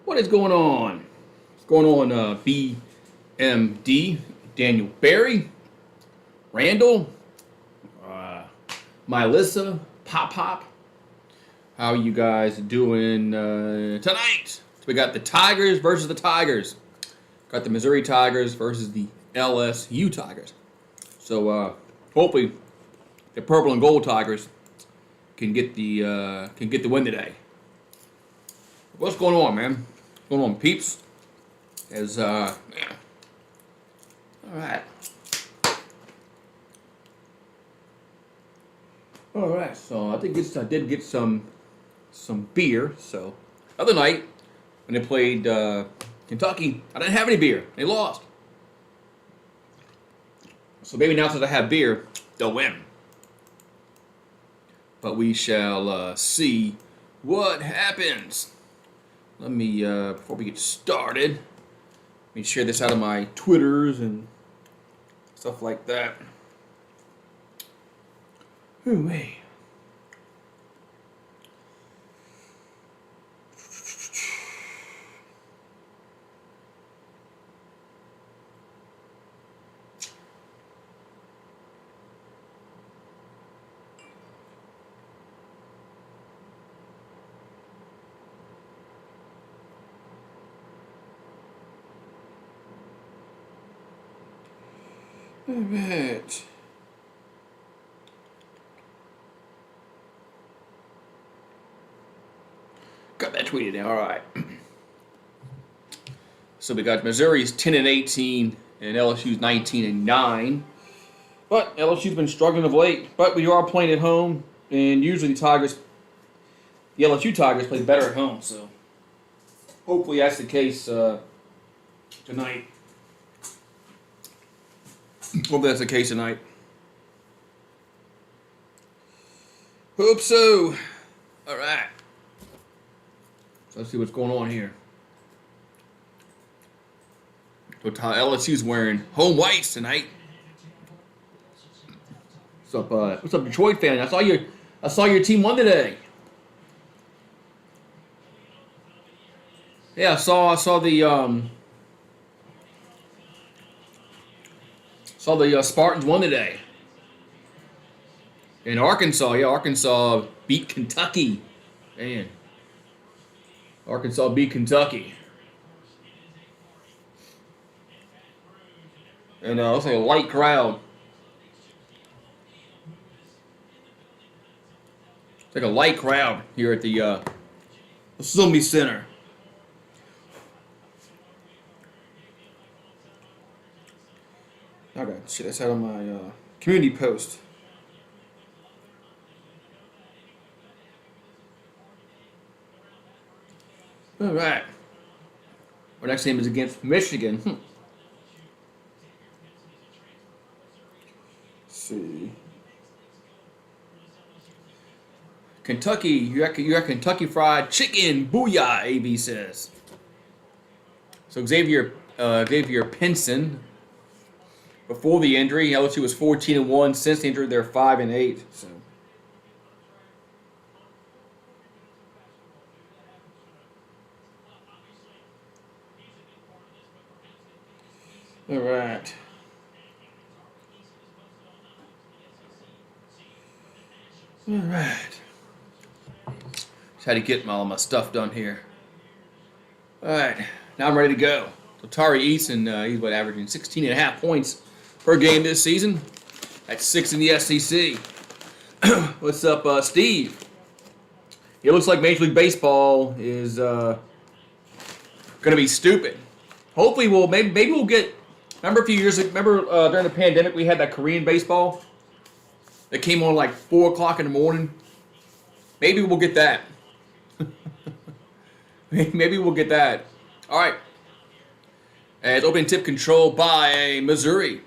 What is going on? What's going on, BMD, Daniel Barry, Randall, Mylissa, Pop Pop? How are you guys doing tonight? So we got the Tigers versus the Tigers. Got the Missouri Tigers versus the LSU Tigers. So hopefully the purple and gold Tigers can get the win today. What's going on, man? What's going on, peeps? Yeah. All right. So I did get some beer. So other night when they played Kentucky, I didn't have any beer. They lost. So maybe now since I have beer, they'll win. But we shall see what happens. Let me, before we get started, let me share this out of my Twitters and stuff like that. Ooh, hey. All right. Got that tweeted now. All right. So we got Missouri's 10-18 and LSU's 19-9. But LSU's been struggling of late. But we are playing at home, and usually the LSU Tigers play better at home. So hopefully that's the case tonight. Hope that's the case tonight. Hope so. All right. So let's see what's going on here. So LSU's wearing home whites tonight. What's up, Detroit fan? I saw your team won today. Yeah, I saw the Spartans won today. In Arkansas beat Kentucky. Man. Arkansas beat Kentucky. And looks like a light crowd. It's like a light crowd here at the Assembly Center. Okay, shit, that's out of my community post. All right. Our next game is against Michigan. Let's see. Kentucky, you got Kentucky Fried Chicken. Booyah, AB says. So Xavier Pinson. Before the injury, LSU was 14-1. Since the injury, they're 5-8. So, all right. All right. Just had to get all my stuff done here. All right. Now I'm ready to go. So Tari Eason, he's averaging 16.5 points per game this season. That's 6 in the SEC. What's up, Steve? It looks like Major League Baseball is going to be stupid. Hopefully, maybe we'll get. Remember a few years ago? During the pandemic we had that Korean baseball that came on like 4 o'clock in the morning. Maybe we'll get that. Maybe we'll get that. All right. As opening tip control by Missouri.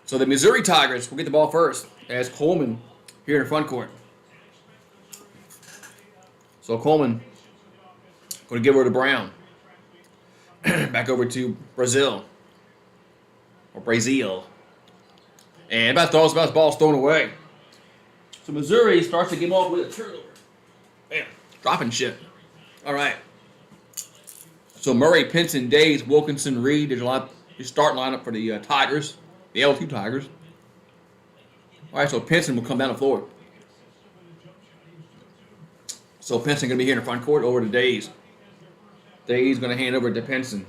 So the Missouri Tigers will get the ball first as Coleman here in the front court. So Coleman going to give her to Brown. Back over to Brazil. And about throws, about the ball's thrown away. So Missouri starts the game off with a turnover. Bam. Dropping shit. All right. So Murray, Pinson, Days, Wilkinson, Reed. There's your starting lineup for the Tigers, the LSU Tigers. All right, so Pinson will come down the floor. So Pinson going to be here in the front court over to Days. Days going to hand over to Pinson.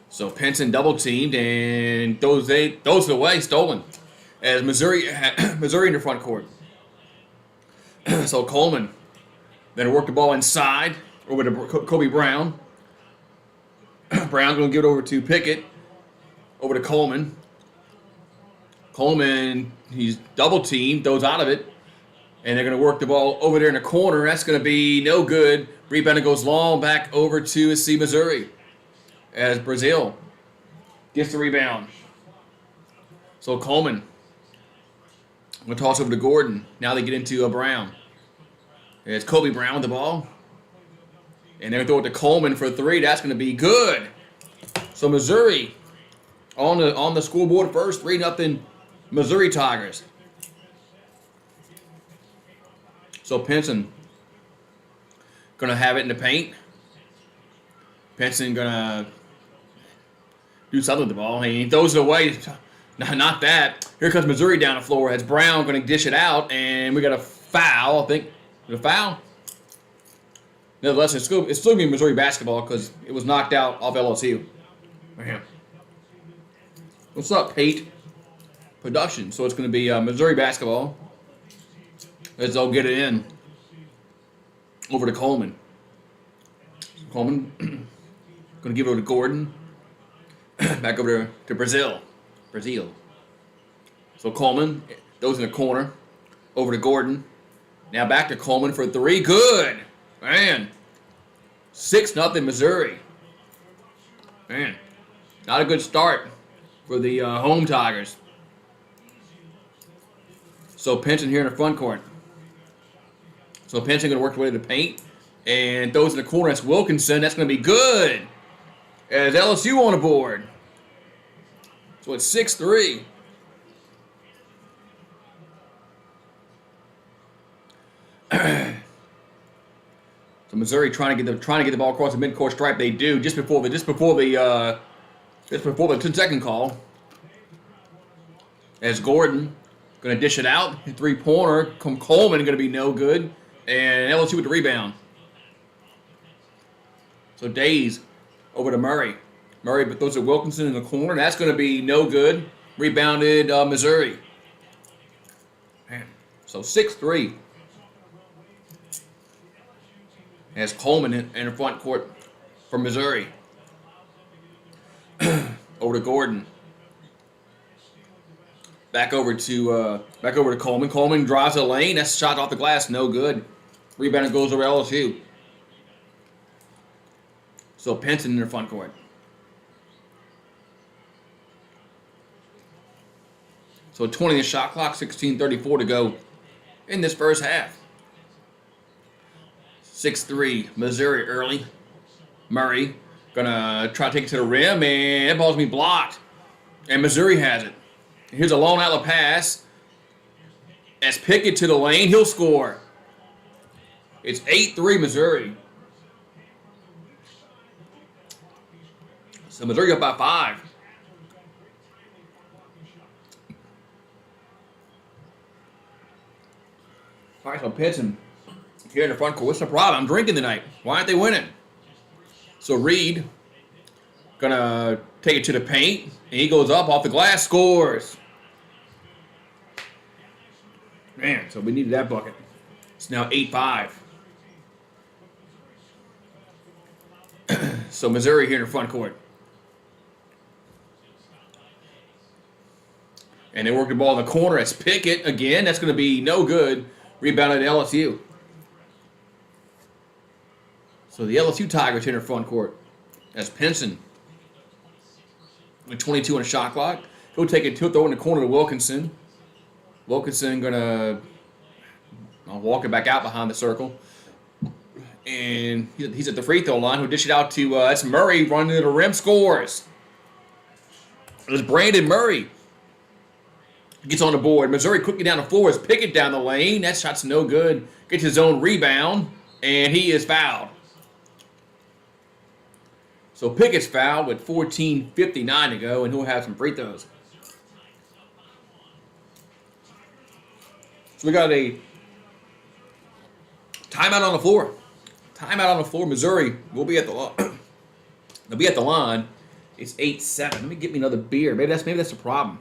So Pinson double teamed and throws it away, stolen. As Missouri in the front court. So Coleman then work the ball inside over to Kobe Brown. Brown's going to give it over to Pickett. Over to Coleman. Coleman, he's double teamed, throws out of it. And they're going to work the ball over there in the corner. That's going to be no good. Rebound goes long back over to Missouri. As Brazil gets the rebound. So Coleman. I'm going to toss over to Gordon. Now they get into Brown. It's Kobe Brown with the ball. And they're going to throw it to Coleman for 3. That's going to be good. So Missouri on the scoreboard first. 3-0 Missouri Tigers. So Pinson going to have it in the paint. Pinson going to do something with the ball. He throws it away. No, not that. Here comes Missouri down the floor. It's Brown going to dish it out, and we got a foul. I think a foul. Nevertheless, it's still going to be Missouri basketball because it was knocked out off LSU. Man. What's up, Pate? Production. So it's going to be Missouri basketball. As they'll get it in over to Coleman. Coleman going to give it over to Gordon. Back over to Brazil. So Coleman, those in the corner. Over to Gordon. Now back to Coleman for 3. Good. Man. 6-0 Missouri. Man. Not a good start for the home Tigers. So Pinson here in the front court. So Pinson going to work the way to the paint. And throws in the corner. That's Wilkinson. That's going to be good. As LSU on the board. So it's 6-3. So Missouri trying to get the ball across the midcourt stripe. They do just before the 10-second call. As Gordon going to dish it out. 3-pointer. Coleman going to be no good. And LSU with the rebound. So Days over to Murray. Murray but throws it Wilkinson in the corner. That's going to be no good. Rebounded Missouri. Man. So 6-3. Has Coleman in the front court for Missouri. Over to Gordon. Back over to Coleman. Coleman drives the lane. That's a shot off the glass. No good. Rebound goes over LSU. So Pinson in the front court. So 20 in the shot clock. 16:34 to go in this first half. 6-3 Missouri early. Murray gonna try to take it to the rim, and that ball's gonna be blocked. And Missouri has it. Here's a long outlet pass. As Pickett to the lane, he'll score. It's 8-3 Missouri. So Missouri up by 5. All right, so Pinson here in the front court. What's the problem? I'm drinking tonight. Why aren't they winning? So Reed gonna take it to the paint, and he goes up off the glass, scores. Man, so we needed that bucket. It's now 8-5. So Missouri here in the front court. And they work the ball in the corner. It's Pickett again. That's going to be no good. Rebounded LSU. So the LSU Tigers here in the front court. That's Pinson. With 22 on the shot clock. He'll take it, he'll throw it in the corner to Wilkinson. Wilkinson going to walk it back out behind the circle. And he's at the free throw line. He'll dish it out to that's Murray running to the rim, scores. It's Brandon Murray. Gets on the board. Missouri quickly down the floor. It's Pickett down the lane. That shot's no good. Gets his own rebound. And he is fouled. So Pickett's fouled with 14:59 to go, and he'll have some free throws. So we got a timeout on the floor. Timeout on the floor. Missouri will be at the line. They'll be at the line. It's 8-7. Let me get me another beer. Maybe that's the problem.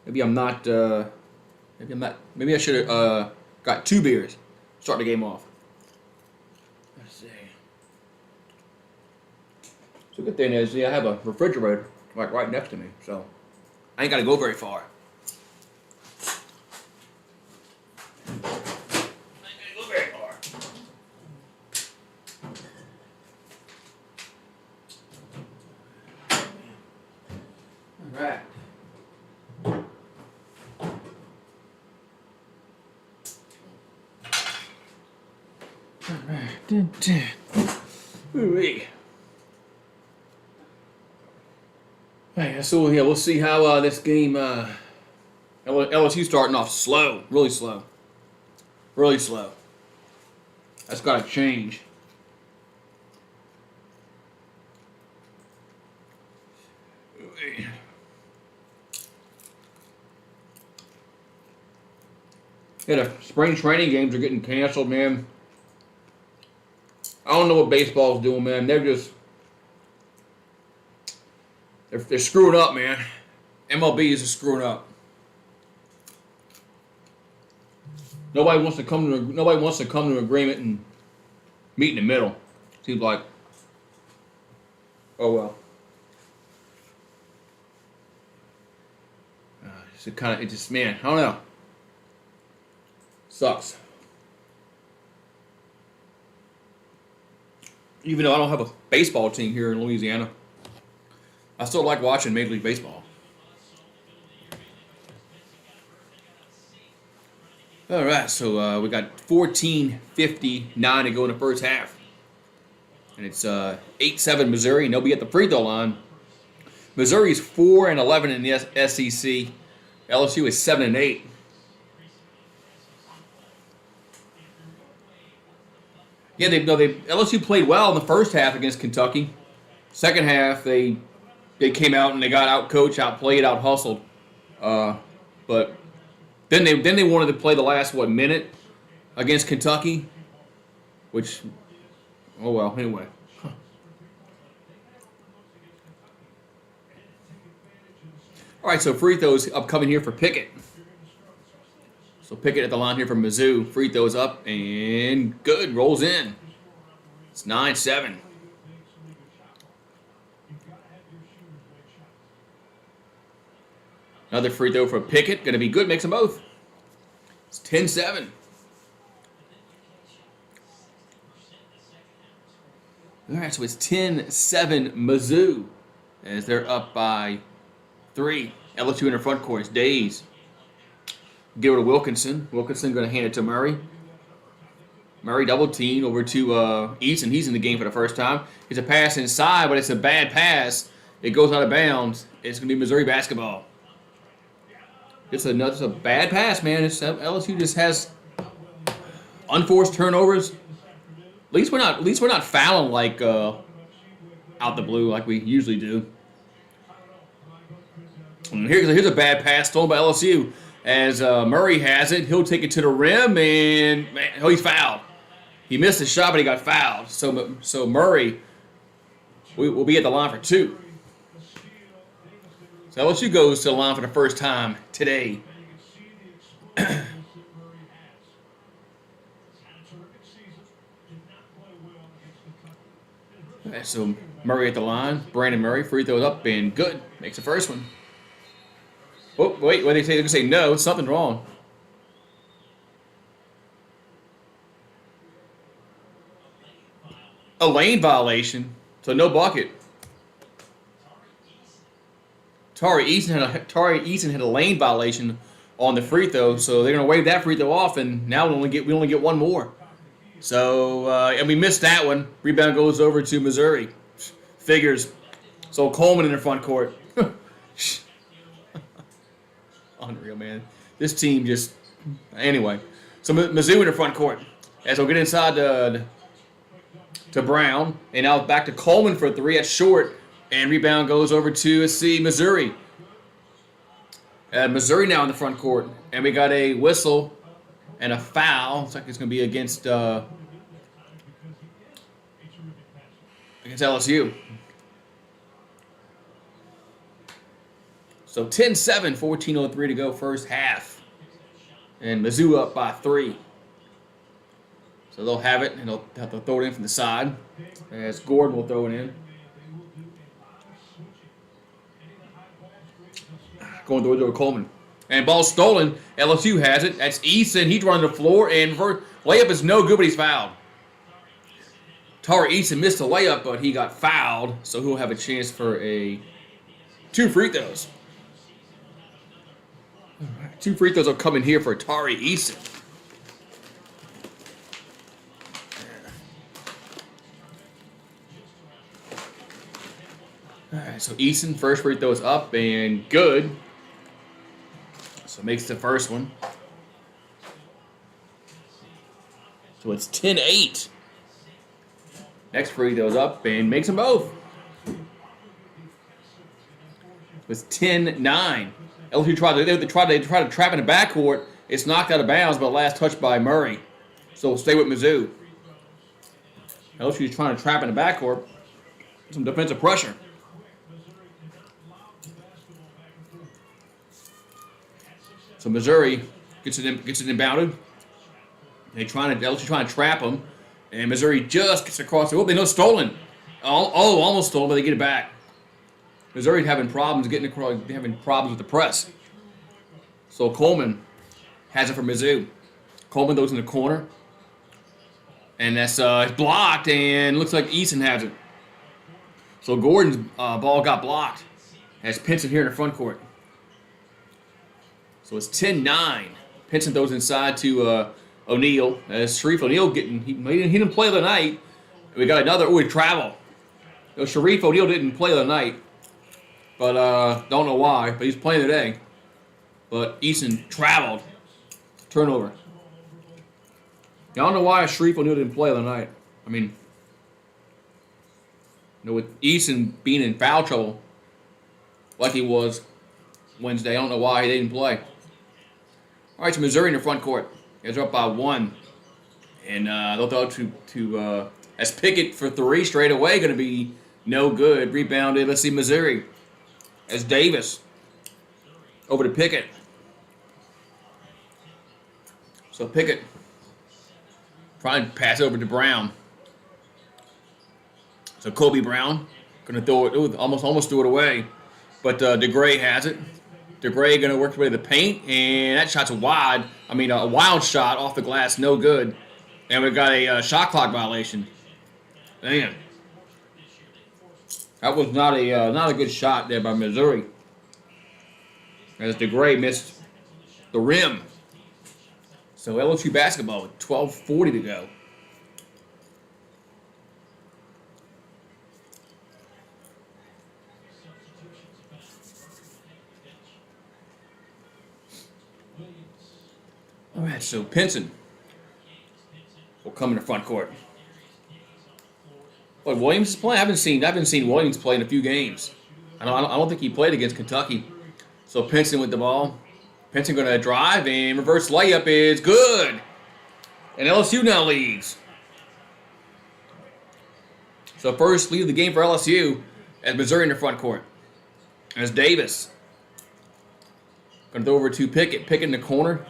Maybe I'm not. Maybe I should have got 2 beers. Start the game off. Let's see. So the good thing is, I have a refrigerator right next to me, so I ain't got to go very far. Right. Ooh-wee. Right, so yeah, we'll see how this game. LSU starting off slow, really slow. That's got to change. Ooh-wee. Yeah, the spring training games are getting canceled, man. I don't know what baseball's doing, man. They're screwing up, man. MLB is just screwing up. Nobody wants to come to an agreement and meet in the middle. Seems like, oh well. Man, I don't know. Sucks. Even though I don't have a baseball team here in Louisiana, I still like watching Major League Baseball. All right, so we got 14:59 to go in the first half. And it's 8-7 Missouri, and they'll be at the free throw line. Missouri's 4-11 in the SEC. LSU is 7-8. Yeah, LSU played well in the first half against Kentucky. Second half, they came out and they got out-coached, outplayed, out-hustled. But then they wanted to play the last minute against Kentucky, which, oh well. Anyway. All right, so free throws upcoming here for Pickett. So Pickett at the line here from Mizzou. Free throws up and good. Rolls in. It's 9-7. Another free throw for Pickett. Going to be good. Makes them both. It's 10-7. All right, so it's 10-7 Mizzou as they're up by 3. LSU in their front court. It's Days. Get over to Wilkinson. Wilkinson going to hand it to Murray. Murray double team over to Eason. He's in the game for the first time. It's a pass inside, but it's a bad pass. It goes out of bounds. It's going to be Missouri basketball. It's a bad pass, man. LSU just has unforced turnovers. At least we're not fouling like out the blue like we usually do. And here's a bad pass stolen by LSU. As Murray has it, he'll take it to the rim, and he's fouled. He missed the shot, but he got fouled. So Murray will be at the line for 2. So LSU goes to the line for the first time today. Okay, so Murray at the line. Brandon Murray, free throws up, and good. Makes the first one. Oh, wait, what did they say? They're going to say no. Something wrong. A lane violation. So no bucket. Tari Eason had a lane violation on the free throw, so they're going to waive that free throw off, and now we only get one more. So, and we missed that one. Rebound goes over to Missouri. Figures. So Coleman in the front court. Unreal, man. This team just... Anyway. So Mizzou in the front court. As we'll get inside to Brown. And now back to Coleman for 3 at short. And rebound goes over to, let's see, Missouri. Missouri now in the front court. And we got a whistle and a foul. Looks like it's going to be against LSU. So 10-7, 14:03 to go first half. And Mizzou up by 3. So they'll have it, and they'll have to throw it in from the side. As Gordon will throw it in. Going through to Coleman. And ball stolen. LSU has it. That's Eason. He's running the floor, and layup is no good, but he's fouled. Tari Eason missed a layup, but he got fouled, so he'll have a chance for 2 free throws. 2 free throws will come in here for Tari Eason. All right, so Eason, first free throw is up and good. So makes the first one. So it's 10-8. Next free throws up and makes them both. It's 10-9. LSU tried to trap in the backcourt. It's knocked out of bounds, but last touch by Murray. So we'll stay with Mizzou. LSU's trying to trap in the backcourt. Some defensive pressure. So Missouri gets it inbounded. LSU trying to trap them, and Missouri just gets across the. Oh, they know stolen. Almost stolen, but they get it back. Missouri's having problems getting across, having problems with the press. So Coleman has it for Mizzou. Coleman goes in the corner, and that's blocked, and looks like Eason has it. So Gordon's ball got blocked. Has Pinson here in the front court. So it's 10-9. Pinson throws inside to O'Neal. As Sharif O'Neal he didn't play the night. We got another. He traveled. Sharif O'Neal didn't play the night, but don't know why. But he's playing today. But Eason traveled. Turnover. I don't know why Sharif O'Neal didn't play the night. I mean, with Eason being in foul trouble, like he was Wednesday, I don't know why he didn't play. All right, so Missouri in the front court. Guys are up by 1. And they'll throw to as Pickett for 3 straight away. Going to be no good. Rebounded. Let's see, Missouri. As Davis. Over to Pickett. So Pickett trying to pass over to Brown. So Kobe Brown going to throw it. Almost threw it away. But DeGray has it. DeGray going to work his way to the paint, and that shot's wide. I mean, a wild shot off the glass, no good. And we've got a shot clock violation. Man, that was not a good shot there by Missouri. As DeGray missed the rim. So LSU basketball with 12:40 to go. All right, so Pinson will come in the front court. Boy, Williams is playing. I haven't seen Williams play in a few games. I don't think he played against Kentucky. So Pinson with the ball. Pinson going to drive, and reverse layup is good. And LSU now leads. So first lead of the game for LSU as Missouri in the front court. As Davis going to throw over to Pickett. Pickett in the corner.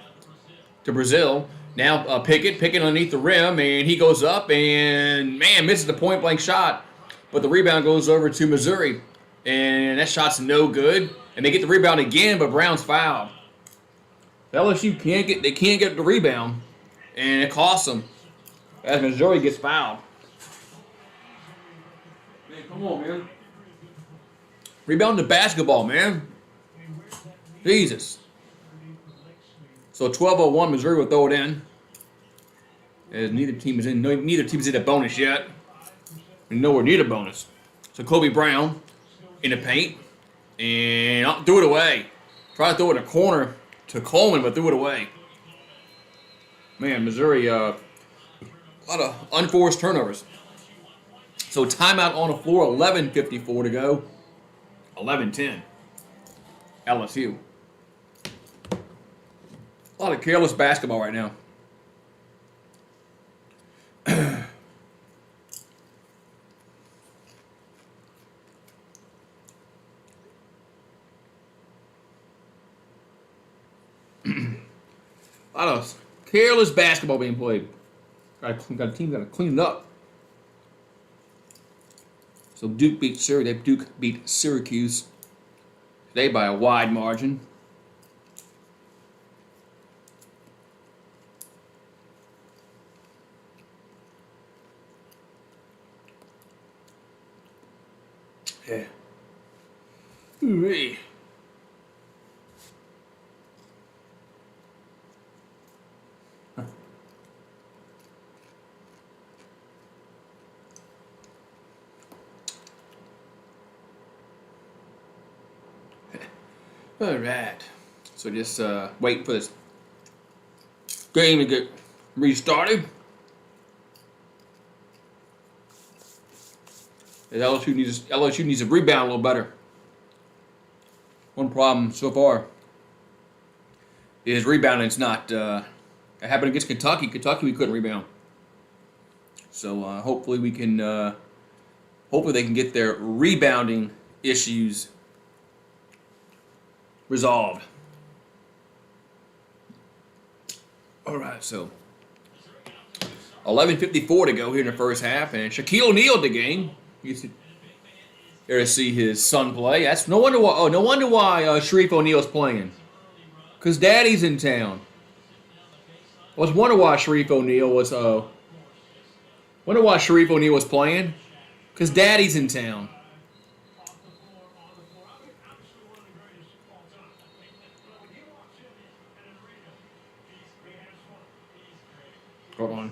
To Brazil. Now Pickett underneath the rim, and he goes up and, man, misses the point-blank shot. But the rebound goes over to Missouri, and that shot's no good. And they get the rebound again, but Brown's fouled. LSU can't get the rebound, and it costs them as Missouri gets fouled. Man, come on, man. Rebound to basketball, man. Jesus. So 12:01, Missouri will throw it in. As neither team is in a bonus yet. We're nowhere near a bonus. So Kobe Brown in the paint and threw it away. Tried to throw it in a corner to Coleman, but threw it away. Man, Missouri A lot of unforced turnovers. So timeout on the floor, 11:54 to go. 11-10. LSU. A lot of careless basketball right now. A lot of careless basketball being played. Got a team got to clean it up. So Duke beat Syracuse today by a wide margin. Yeah. Ooh-wee. All right. So just waiting for this game to get restarted. LSU needs to rebound a little better. One problem so far is rebounding. It's not. It happened against Kentucky. Kentucky, we couldn't rebound. So hopefully we can. Hopefully they can get their rebounding issues resolved. All right, so 11:54 to go here in the first half, and Shaquille O'Neal the game. There to see his son play. That's no wonder why. Oh, no wonder why Sharif O'Neal's playing. Cause Daddy's in town. I was wondering why Sharif O'Neal was. Wonder why Sharif O'Neal was playing. Cause Daddy's in town. Hold on.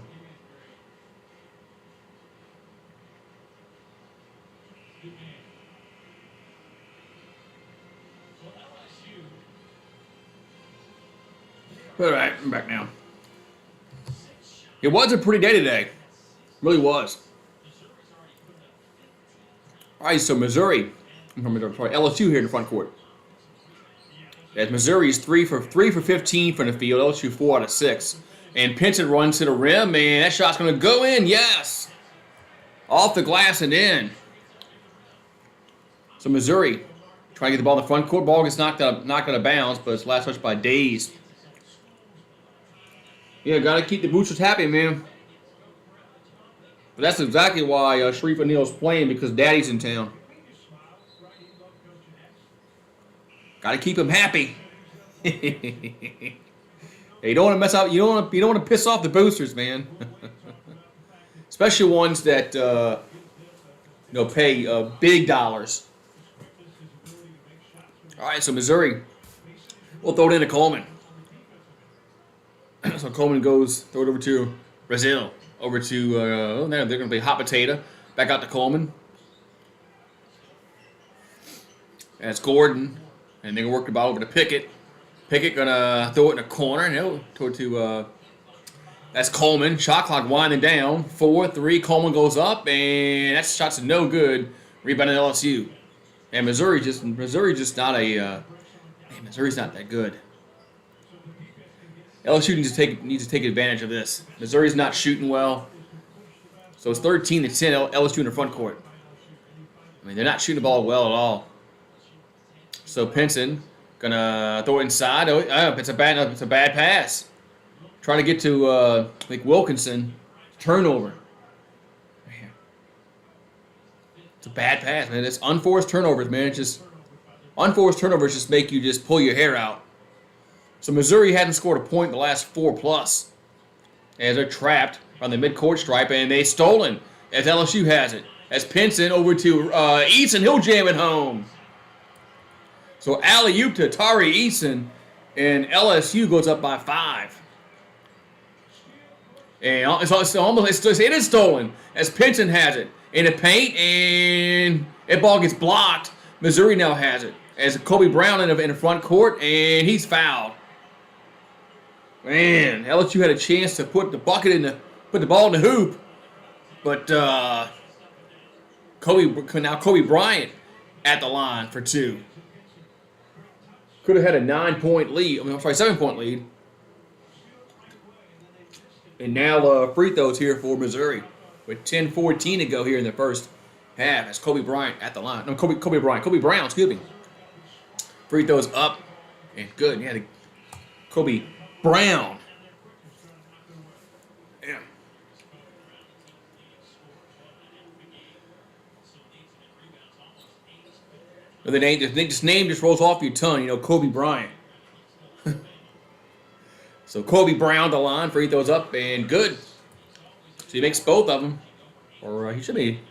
All right, I'm back now. It was a pretty day today. Really was. All right, so Missouri. LSU here in the front court. As Missouri's 3 for 15 from the field. LSU 4 out of 6. And Pinson runs to the rim, and that shot's going to go in. Yes, off the glass and in. So Missouri trying to get the ball in the front court. Ball gets knocked out of bounds, but it's last touch by Days. Yeah, got to keep the boosters happy, man. But that's exactly why Sharif O'Neal's playing, because Daddy's in town. Got to keep him happy. You don't want to mess up. You don't want to piss off the boosters, man. Especially ones that pay big dollars. All right, so Missouri, we'll throw it into Coleman. So Coleman goes, throw it over to Brazil. Over to, they're going to play hot potato. Back out to Coleman. That's Gordon. And they're going to work the ball over to Pickett. Pickett going to throw it in a corner. And he'll throw it to, that's Coleman. Shot clock winding down. 4-3. Coleman goes up. And that shot's no good. Rebounding LSU. And Missouri just not a, Missouri's not that good. LSU needs to take advantage of this. Missouri's not shooting well. So it's 13-10 LSU in the front court. I mean, they're not shooting the ball well at all. So Pinson gonna throw it inside. Oh, it's a bad pass. Trying to get to I think Wilkinson. Turnover. Man. It's a bad pass, man. It's unforced turnovers, man. It's just unforced turnovers just make you just pull your hair out. So Missouri hadn't scored a point in the last 4+. As they're trapped on the midcourt stripe, and they stolen as LSU has it. As Pinson over to Eason, he'll jam it home. So alley-oop to Tari Eason, and LSU goes up by 5. And it is stolen as Pinson has it in the paint, and that ball gets blocked. Missouri now has it as Kobe Brown in the front court, and he's fouled. Man, LSU had a chance to put the bucket in the put the ball in the hoop, but Kobe Bryant at the line for two. Could have had a 9-point lead. I mean, I'm sorry, 7-point lead. And now free throws here for Missouri with 10:14 to go here in the first half. As Kobe Bryant at the line. No, Kobe Brown, excuse me. Free throws up and good. Yeah, Kobe Brown. Yeah. The name just rolls off your tongue, you know, Kobe Bryant. So Kobe Brown, the line, free throws up and good. So he makes both of them, or he should be.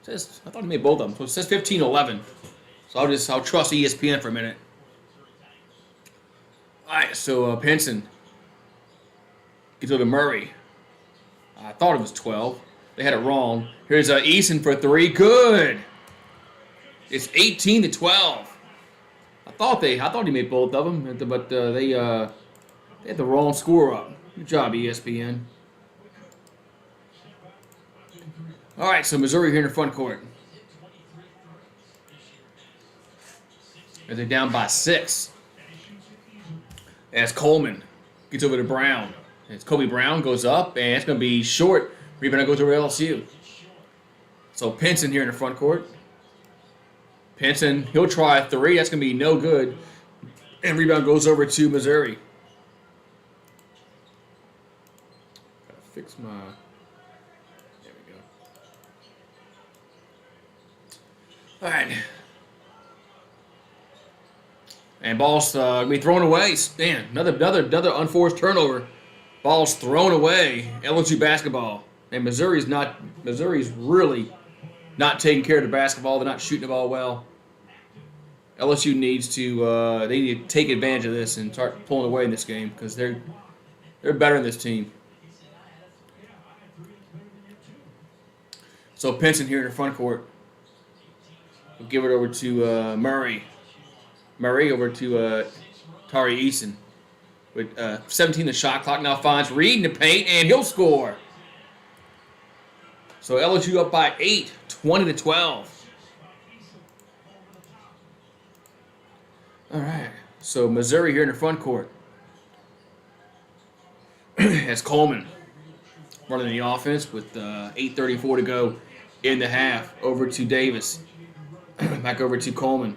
I thought he made both of them. So it says 15-11. So I'll trust ESPN for a minute. All right, so Pinson gets over to Murray. I thought it was 12. They had it wrong. Here's Eason for three. Good. It's 18-12. I thought he made both of them, but they had the wrong score up. Good job, ESPN. All right, so Missouri here in the front court. As they're down by 6. As Coleman gets over to Brown. As Kobe Brown goes up, and it's going to be short. Rebound goes over to LSU. So Pinson here in the front court. Pinson, he'll try a three. That's going to be no good. And rebound goes over to Missouri. Gotta fix my... There we go. All right. And ball's going to be thrown away. Man, another unforced turnover. Ball's thrown away. LSU basketball. And Missouri's really not taking care of the basketball. They're not shooting the ball well. LSU needs to they need to take advantage of this and start pulling away in this game because they're better than this team. So Pinson here in the front court. We'll give it over to Murray. Murray over to Tari Eason. With 17 the shot clock now finds Reed in the paint and he'll score. So LSU up by 8, 20-12. All right. So Missouri here in the front court. As Coleman running the offense with 8:34 to go in the half. Over to Davis. Back over to Coleman.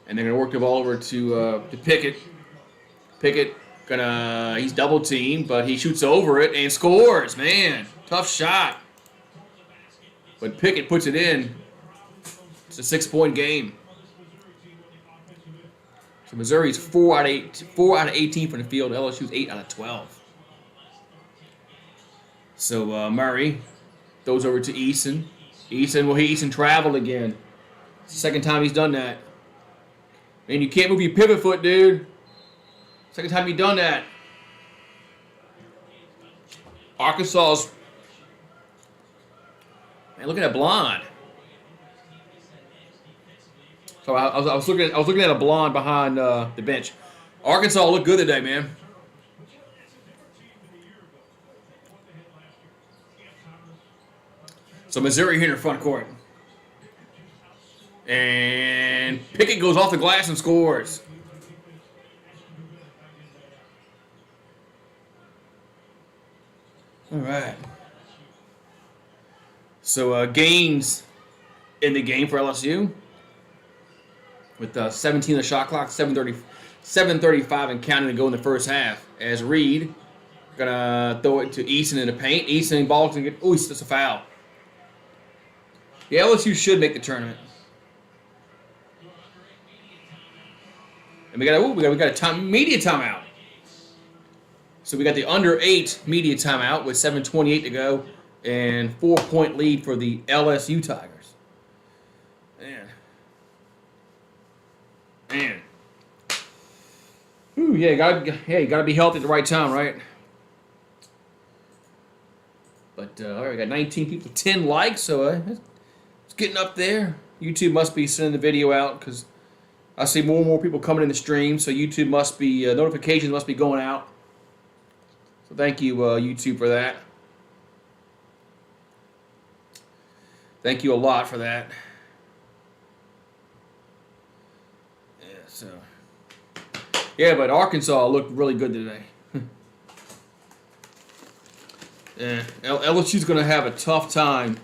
And they're going to work the ball over to Pickett. Pickett he's double teamed, but he shoots over it and scores. Man, tough shot. But Pickett puts it in. It's a 6-point game. So Missouri's 4 out of 18 from the field. LSU's 8 out of 12. So Murray throws over to Eason. Eason traveled again. It's the second time he's done that. Man, you can't move your pivot foot, dude. Second time you've done that. Arkansas's... Man, look at that blonde. So I was looking at a blonde behind the bench. Arkansas looked good today, man. So Missouri here in the front court. And Pickett goes off the glass and scores. All right. So Gaines in the game for LSU with 17 on the shot clock, 7:35 and counting to go in the first half. As Reed gonna throw it to Eason in the paint. Eason ball can get. Oh, that's a foul. Yeah, LSU should make the tournament. And we got a media timeout. So we got the under 8 media timeout with 7:28 to go and 4-point lead for the LSU Tigers. Man. Ooh, yeah, you gotta be healthy at the right time, right? But all right, we got 19 people, 10 likes, so it's getting up there. YouTube must be sending the video out because I see more and more people coming in the stream, so YouTube must be, notifications must be going out. So thank you, YouTube, for that. Thank you a lot for that. Yeah, so. Yeah, but Arkansas looked really good today. Yeah, LSU's going to have a tough time.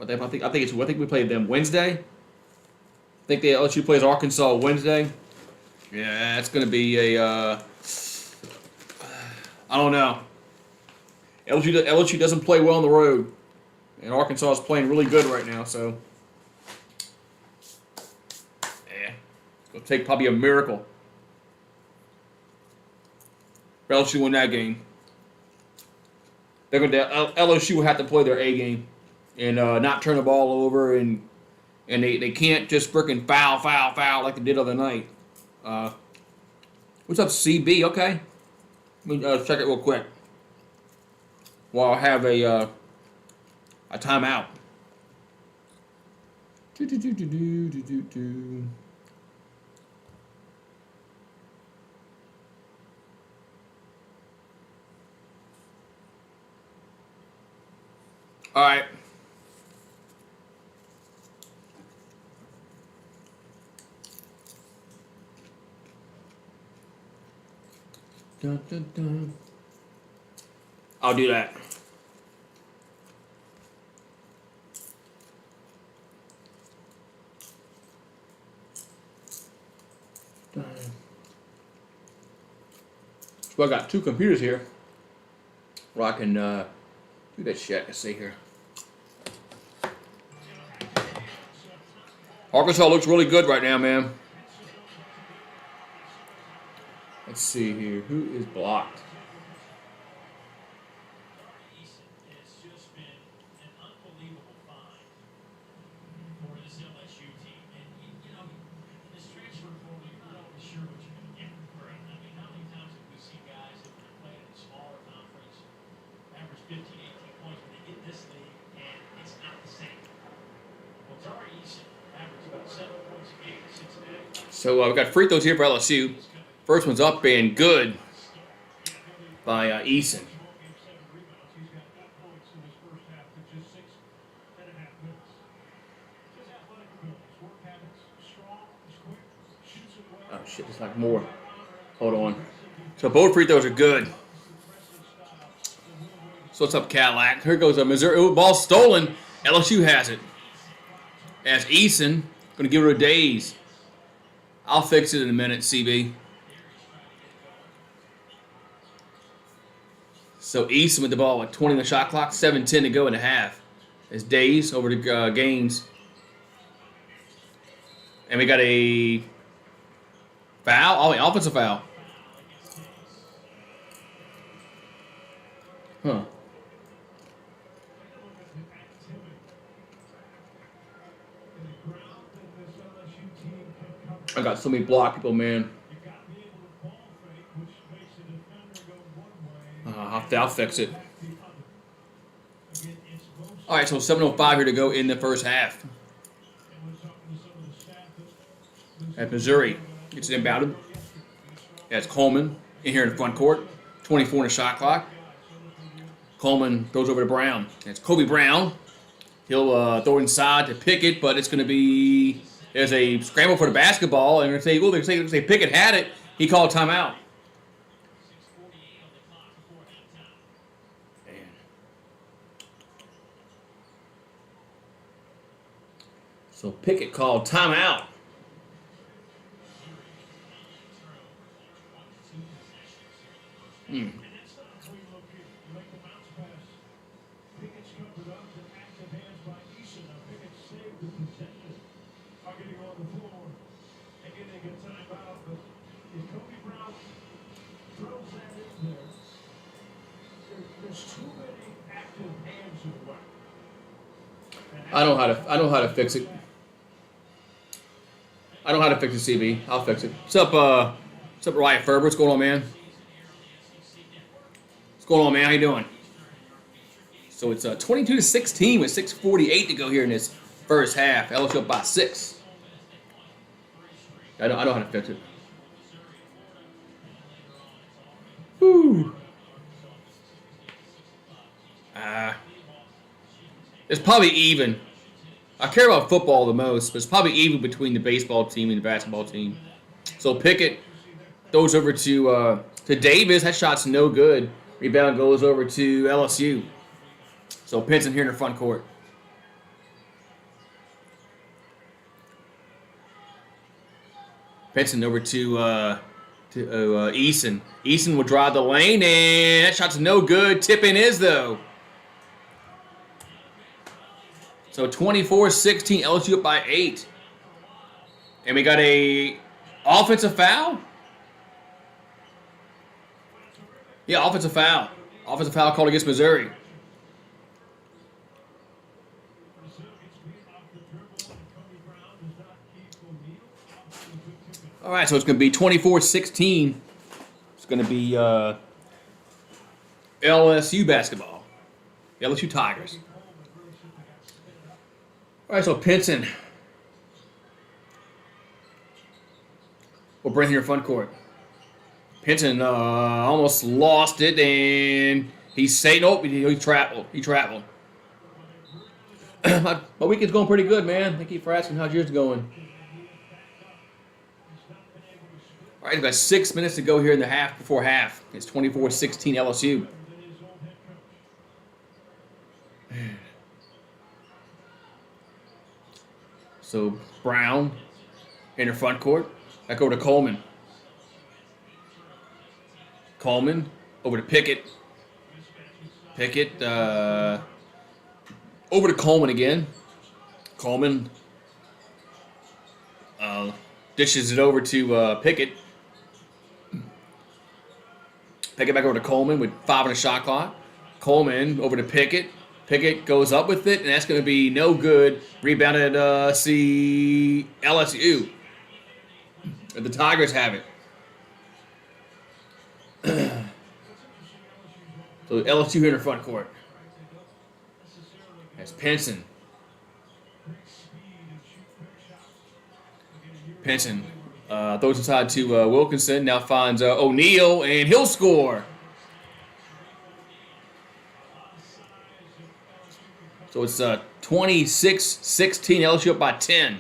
I think we played them Wednesday. I think the LSU plays Arkansas Wednesday. Yeah, it's going to be a. I don't know. LSU doesn't play well on the road, and Arkansas is playing really good right now. So, yeah, it's going to take probably a miracle for LSU to win that game. LSU will have to play their A game and not turn the ball over, and they can't just frickin' foul like they did the other night. What's up, CB? Okay, let me check it real quick while I have a timeout. All right. Dun, dun, dun. I'll do that. So I got two computers here where I can do that shit. Let's see here. Arkansas looks really good right now, man. Let's see here. Who is blocked? It's just been an unbelievable find for this LSU team. And, you know, this transfer portal, you're not always sure what you're going to get. Right. I mean, how many times have we seen guys that have played in a smaller conference, average 15, 18 points, when they get this league, and it's not the same. Well, Tari Eason averaged about 7 points a game in Cincinnati. So we've got free throws here for LSU. First one's up and good by Eason. Oh shit, there's like more. Hold on. So both free throws are good. So what's up, Cadillac? Here goes a Missouri. Ooh, ball stolen. LSU has it. As Eason, gonna give her a daze. I'll fix it in a minute, CB. So Easton with the ball with 20 on the shot clock, 7:10 to go in the half. It's Days over to Gaines. And we got a foul. Oh, offensive foul. Huh. I got so many block people, man. I'll fix it. All right, so 7:05 here to go in the first half. At Missouri, gets it inbounded. That's Coleman in here in the front court. 24 in the shot clock. Coleman throws over to Brown. That's Kobe Brown. He'll throw inside to Pickett, but it's going to be there's a scramble for the basketball, and they say Pickett had it. He called timeout. So Pickett called timeout. I know how to fix it. I know how to fix it, CB. I'll fix it. What's up, Riot Ferber? What's going on, man? What's going on, man? How you doing? So it's 22-16 with 6:48 to go here in this first half. LSU up by 6. I know how to fix it. Woo. It's probably even. I care about football the most, but it's probably even between the baseball team and the basketball team. So Pickett throws over to Davis. That shot's no good. Rebound goes over to LSU. So Pinson here in the front court. Pinson over to Eason. Eason will drive the lane, and that shot's no good. Tip in is, though. So 24-16, LSU up by 8. And we got a offensive foul? Yeah, offensive foul. Offensive foul called against Missouri. All right, so it's going to be 24-16. It's going to be LSU basketball. LSU Tigers. All right, so Pinson will bring here front court. Pinson almost lost it, and he's saying, "Oh, he traveled. He traveled." My weekend's going pretty good, man. Thank you for asking. How's yours going? All right, we've got 6 minutes to go here in the half before half. It's 24-16 LSU. So Brown in the front court. Back over to Coleman. Coleman over to Pickett. Pickett over to Coleman again. Coleman dishes it over to Pickett. Pickett back over to Coleman with 5 on the shot clock. Coleman over to Pickett. Pickett goes up with it, and that's going to be no good. Rebounded LSU. The Tigers have it. So LSU here in the front court. That's Pinson. Pinson throws inside to Wilkinson. Now finds O'Neal, and he'll score. So it's 26-16. LSU up by 10.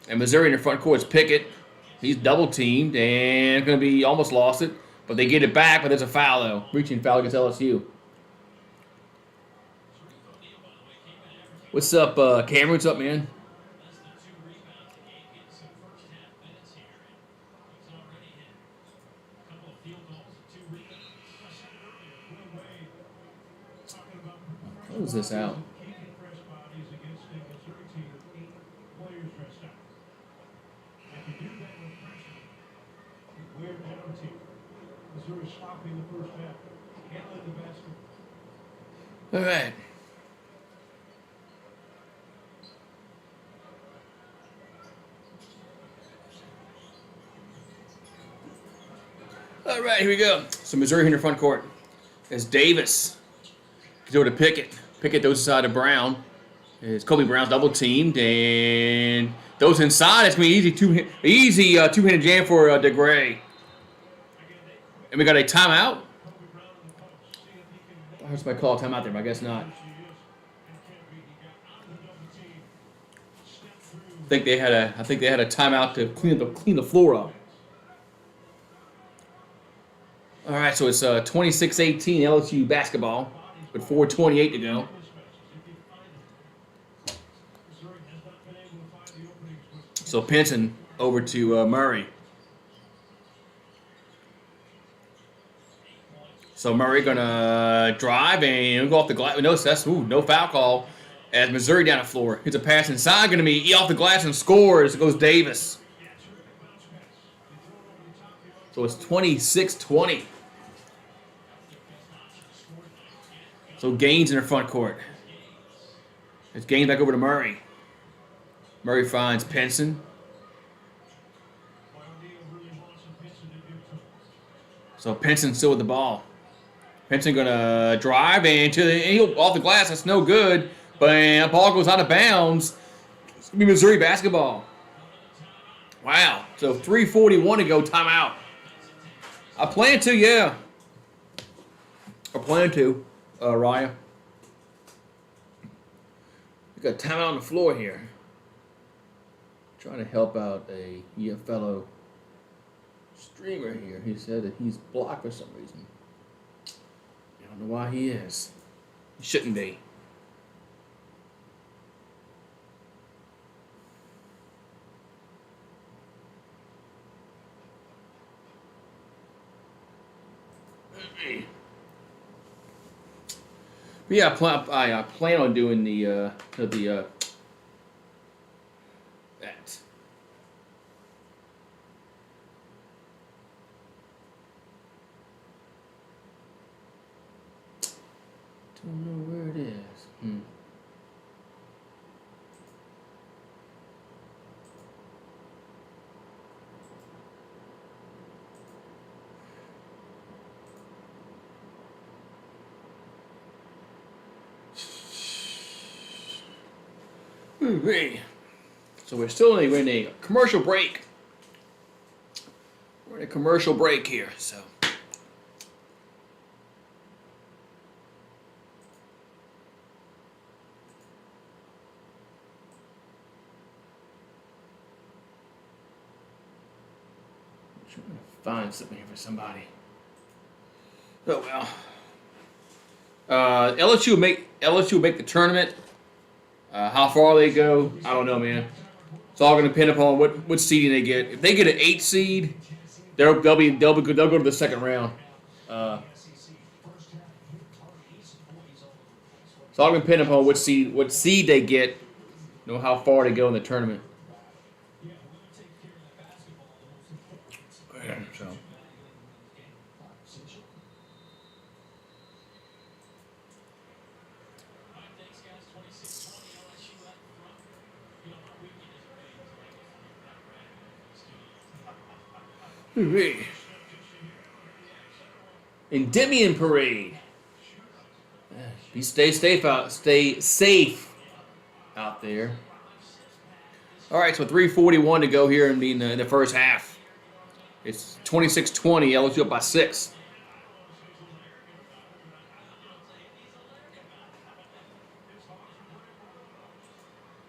And Missouri in the front court is Pickett. He's double teamed and going to be almost lost it. But they get it back, but there's a foul, though. Reaching foul against LSU. What's up, Cameron? What's up, man? Close this out. All right. All right, here we go. So Missouri in the front court. As Davis goes over to Pickett. Pickett throws aside to Brown. As Kobe Brown's double teamed and those inside. It's gonna be easy two-handed jam for DeGray. And we got a timeout. I heard somebody call a timeout there, but I guess not. I think they had a timeout to clean the floor up. All right, so it's 26-18 LSU basketball with 4:28 to go. So Pinson over to Murray. So Murray gonna drive and go off the glass. No foul call. As Missouri down the floor, hits a pass inside, gonna be off the glass and scores. It goes Davis. So it's 26-20. So Gaines in the front court. It's Gaines back over to Murray. Murray finds Pinson. So Pinson still with the ball. Pinson gonna drive and off the glass. That's no good. But the ball goes out of bounds. It's gonna be Missouri basketball. Wow. So 3:41 to go. Timeout. I plan to, Raya. got time out on the floor here. Trying to help out a fellow streamer here. He said that he's blocked for some reason. I don't know why he is. He shouldn't be. But yeah, I plan on doing that. Don't know where it is. So we're still in a commercial break. We're in a commercial break here, so. I'm trying to find something here for somebody. Oh well. LSU will make the tournament. How far they go, I don't know, man. It's all going to depend upon what seeding they get. If they get an 8 seed, they'll go to the second round. It's all going to depend upon what seed they get, how far they go in the tournament. So. Endymion Parade. Stay safe out there. All right, so 3:41 to go here in the first half. It's 26-20. LSU up by 6.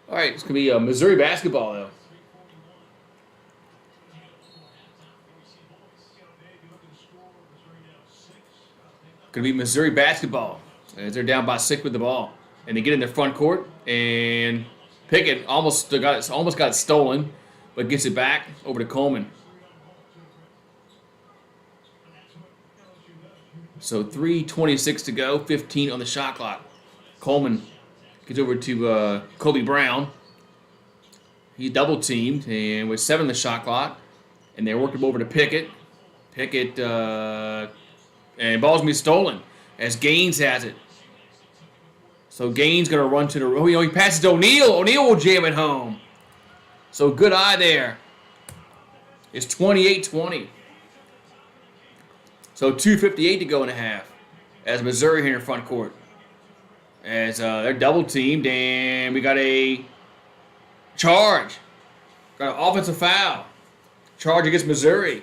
All right, it's gonna be Missouri basketball though. Gonna be Missouri basketball as they're down by 6 with the ball, and they get in their front court, and Pickett almost got it stolen, but gets it back over to Coleman. So 3:26 to go, 15 on the shot clock. Coleman gets over to Kobe Brown. He's double teamed, and with 7 on the shot clock, and they're working over to Pickett. Pickett. And ball's gonna be stolen as Gaines has it. So Gaines gonna run to the. He passes to O'Neal. O'Neal will jam it home. So good eye there. It's 28-20. So 2:58 to go in a half. As Missouri here in front court. As they're double teamed, and we got a charge. Got an offensive foul. Charge against Missouri.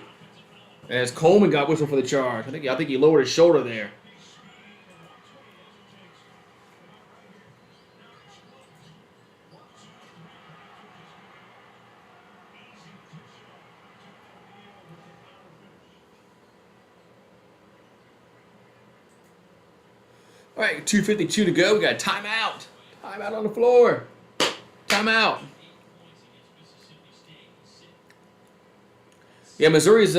As Coleman got whistled for the charge. I think he lowered his shoulder there. All right, 2:52 to go. We got a timeout. Timeout on the floor. Timeout. Yeah, Missouri's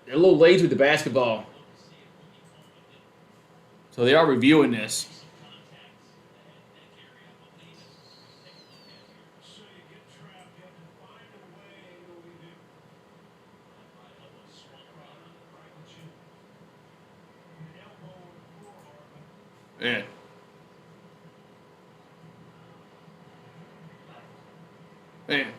they're a little lazy with the basketball. So they are reviewing this. Yeah. Man.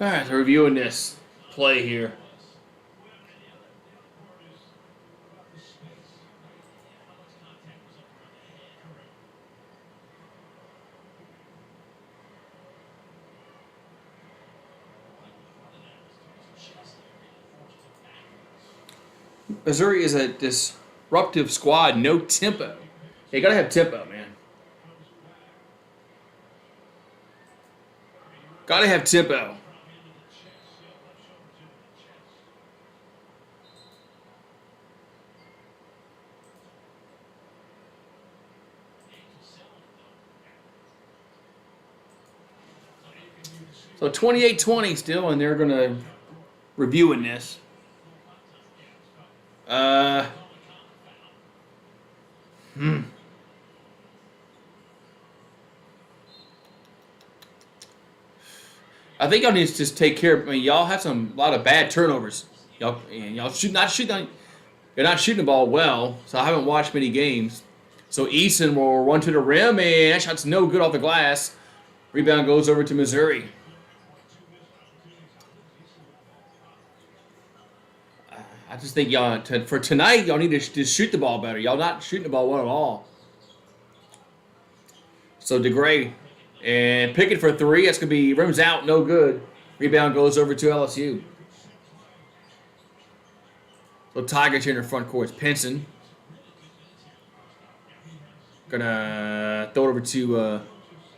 All right, so reviewing this play here. Missouri is a disruptive squad, no tempo. You gotta have tempo, man. Gotta have tempo. So 28-20 still, and they're gonna reviewing this. Uh, I think y'all need to just take care of. I mean, y'all have a lot of bad turnovers. Y'all should not shoot. You're not shooting the ball well. So I haven't watched many games. So Eason will run to the rim, and that shot's no good off the glass. Rebound goes over to Missouri. I just think y'all for tonight y'all need to just shoot the ball better. Y'all not shooting the ball well at all. So DeGray and Pickett for three. That's gonna be rims out, no good. Rebound goes over to LSU. So Tigers here in the front court. It's Pinson. Gonna throw it over to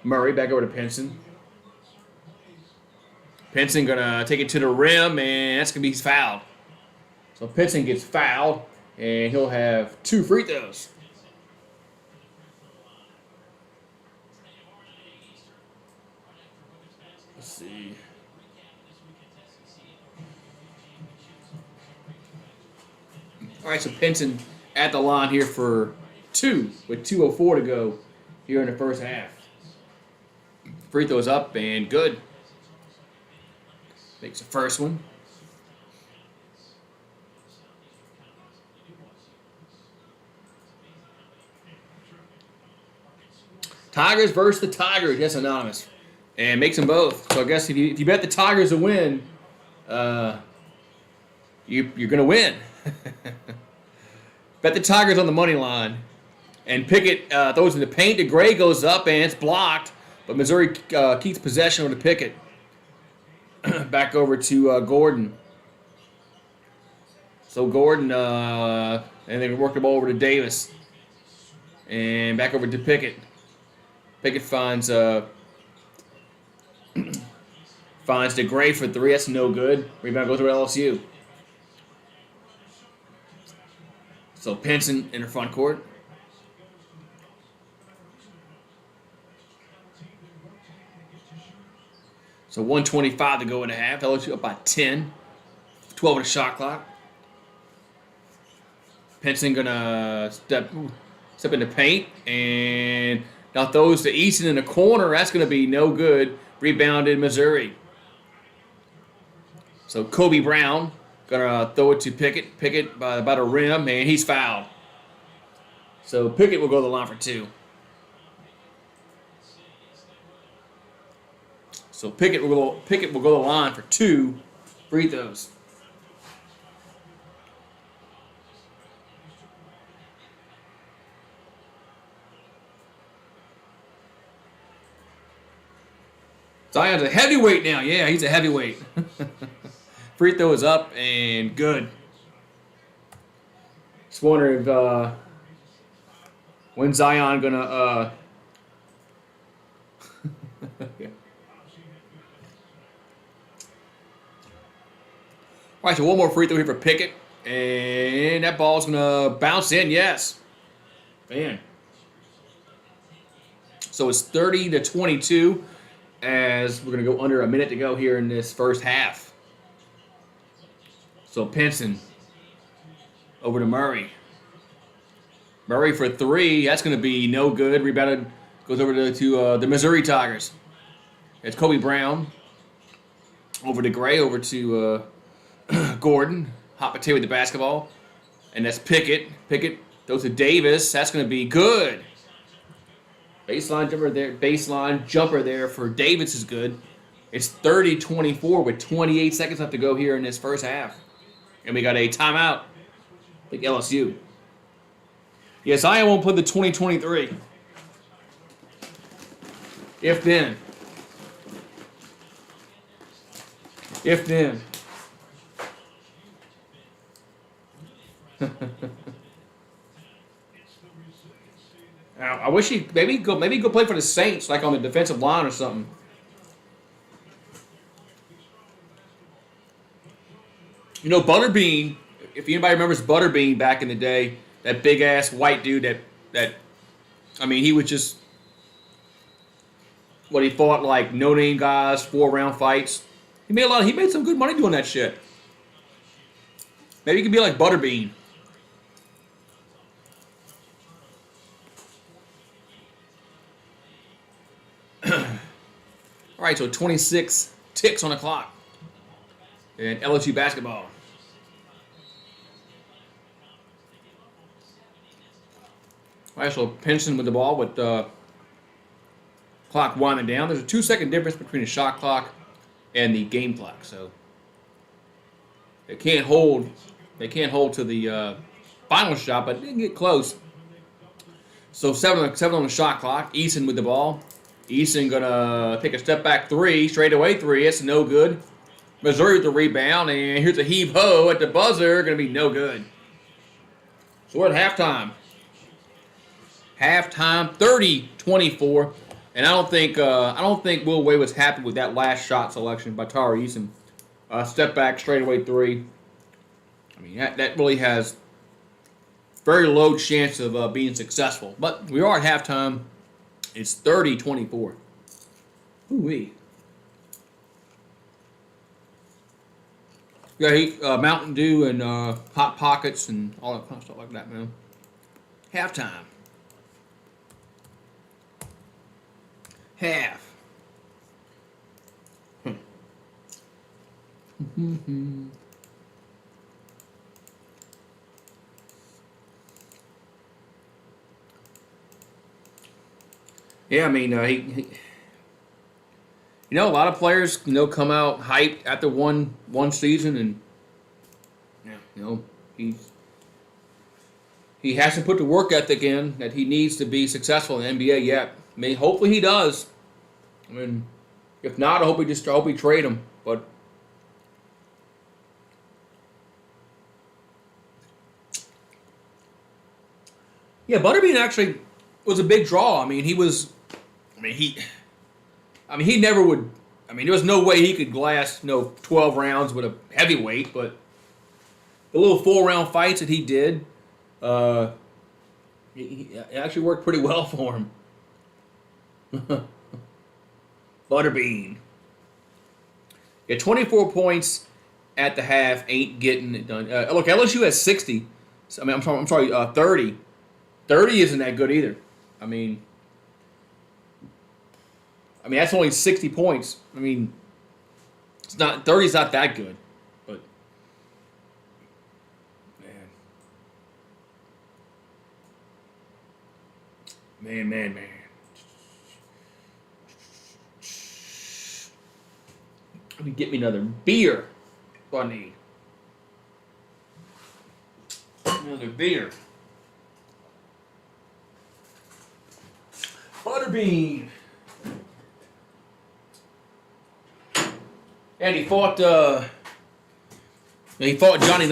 Murray. Back over to Pinson. Pinson gonna take it to the rim, and that's gonna be fouled. So Pinson gets fouled, and he'll have 2 free throws. Let's see. All right, so Pinson at the line here for 2 with 2:04 to go here in the first half. Free throws up and good. Makes the first one. Tigers versus the Tigers. Yes, anonymous. And makes them both. So I guess if you bet the Tigers to win, you're going to win. Bet the Tigers on the money line. And Pickett throws in the paint. DeGray goes up and it's blocked. But Missouri keeps possession of the Pickett. Back over to Gordon. So Gordon, and they work the ball over to Davis. And back over to Pickett. Pickett finds DeGray for 3. That's no good. Rebound goes to LSU. So Pinson in the front court. So 1:25 to go in the half. LSU up by 10. 12 on the shot clock. Pinson gonna step in the paint and now throws to Easton in the corner. That's going to be no good. Rebounded Missouri. So Kobe Brown going to throw it to Pickett. Pickett by the rim, and he's fouled. So Pickett will go to the line for 2. So Pickett will go to the line for 2 free throws. Zion's a heavyweight now. Yeah, he's a heavyweight. Free throw is up and good. Just wondering if when Zion gonna yeah. All right, so one more free throw here for Pickett, and that ball's gonna bounce in. Yes, man. So it's 30-22. As we're going to go under a minute to go here in this first half. So Pinson over to Murray. Murray for 3. That's going to be no good. Rebounded goes over to the Missouri Tigers. It's Kobe Brown over to Gray, over to Gordon. Hot potato with the basketball. And that's Pickett. Pickett goes to Davis. That's going to be good. Baseline jumper there for Davis is good. It's 30-24 with 28 seconds left to go here in this first half. And we got a timeout. I think LSU. Yes, I won't play the 2023. If then. I wish he maybe go play for the Saints, like on the defensive line or something. You know, Butterbean. If anybody remembers Butterbean back in the day, that big ass white dude that I mean, he was just what he fought like no name guys, 4 round fights. He made some good money doing that shit. Maybe he could be like Butterbean. All right, so 26 ticks on the clock. And LSU basketball. All right, so Pinson with the ball with clock winding down. There's a 2-second difference between the shot clock and the game clock, so they can't hold to the final shot, but they can get close. So 7 on the shot clock. Eason with the ball. Eason gonna take a step back three, straightaway three. It's no good. Missouri with the rebound, and here's a heave ho at the buzzer. Gonna be no good. So we're at halftime. Halftime, 30-24, and I don't think Will Wade was happy with that last shot selection by Tari Eason. Step back, straightaway three. I mean that really has very low chance of being successful. But we are at halftime. It's 30-24. Ooh-wee. Yeah, Mountain Dew and Hot Pockets and all that kind of stuff like that, man. Halftime. Half. Yeah, I mean, a lot of players, come out hyped after one season, and he hasn't put the work ethic in that he needs to be successful in the NBA yet. I mean, hopefully he does. I mean, if not, I hope we trade him. But yeah, Butterbean actually was a big draw. I mean, he never would. I mean, there was no way he could last 12 rounds with a heavyweight. But the little 4-round fights that he did, it actually worked pretty well for him. Butterbean. Yeah, 24 points at the half ain't getting it done. Look, LSU has 60. I mean, I'm sorry, 30. 30 isn't that good either. I mean, that's only 60 points. I mean, 30's not that good. But man. Let me get me another beer. What I need. Another beer. Butterbean. And he fought Johnny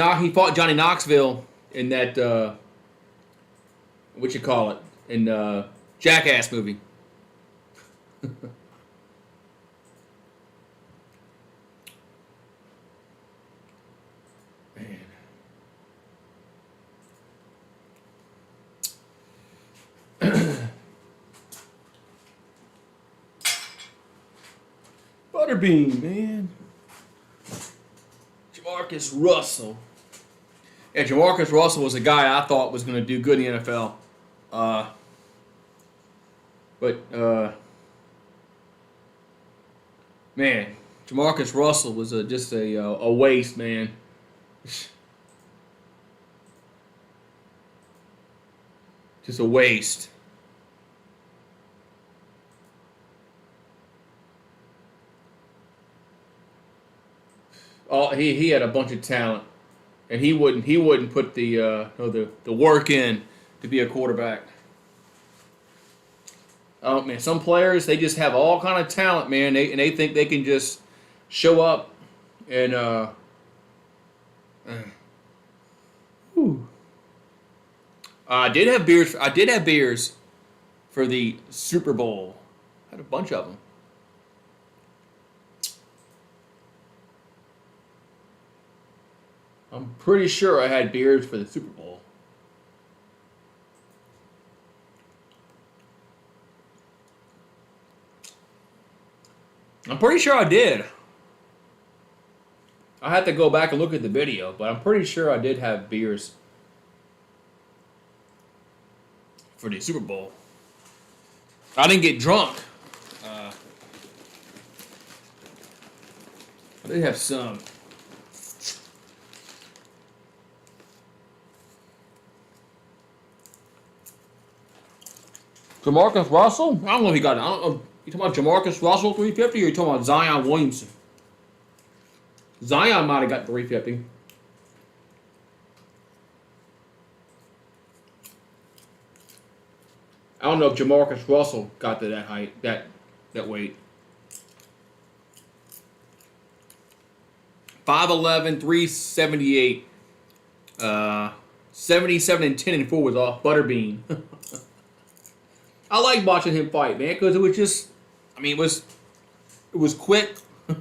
Knoxville in that in Jackass movie. Butterbean, man. Jamarcus Russell. Yeah, Jamarcus Russell was a guy I thought was going to do good in the NFL. Man, Jamarcus Russell was just a waste, man. Just a waste. He had a bunch of talent, and he wouldn't put the work in to be a quarterback. Oh man, some players, they just have all kind of talent, man. They think they can just show up and I did have beers. I did have beers for the Super Bowl. Had a bunch of them. I'm pretty sure I had beers for the Super Bowl. I'm pretty sure I did. I had to go back and look at the video, but I'm pretty sure I did have beers for the Super Bowl. I didn't get drunk. I did have some. Jamarcus Russell? I don't know if he got it. I don't know. You talking about Jamarcus Russell 350 or you talking about Zion Williamson? Zion might have got 350. I don't know if Jamarcus Russell got to that height, that weight. 5'11", 378. 77 and 10 and 4 was off Butterbean. I like watching him fight, man, because it was just, I mean, it was quick. I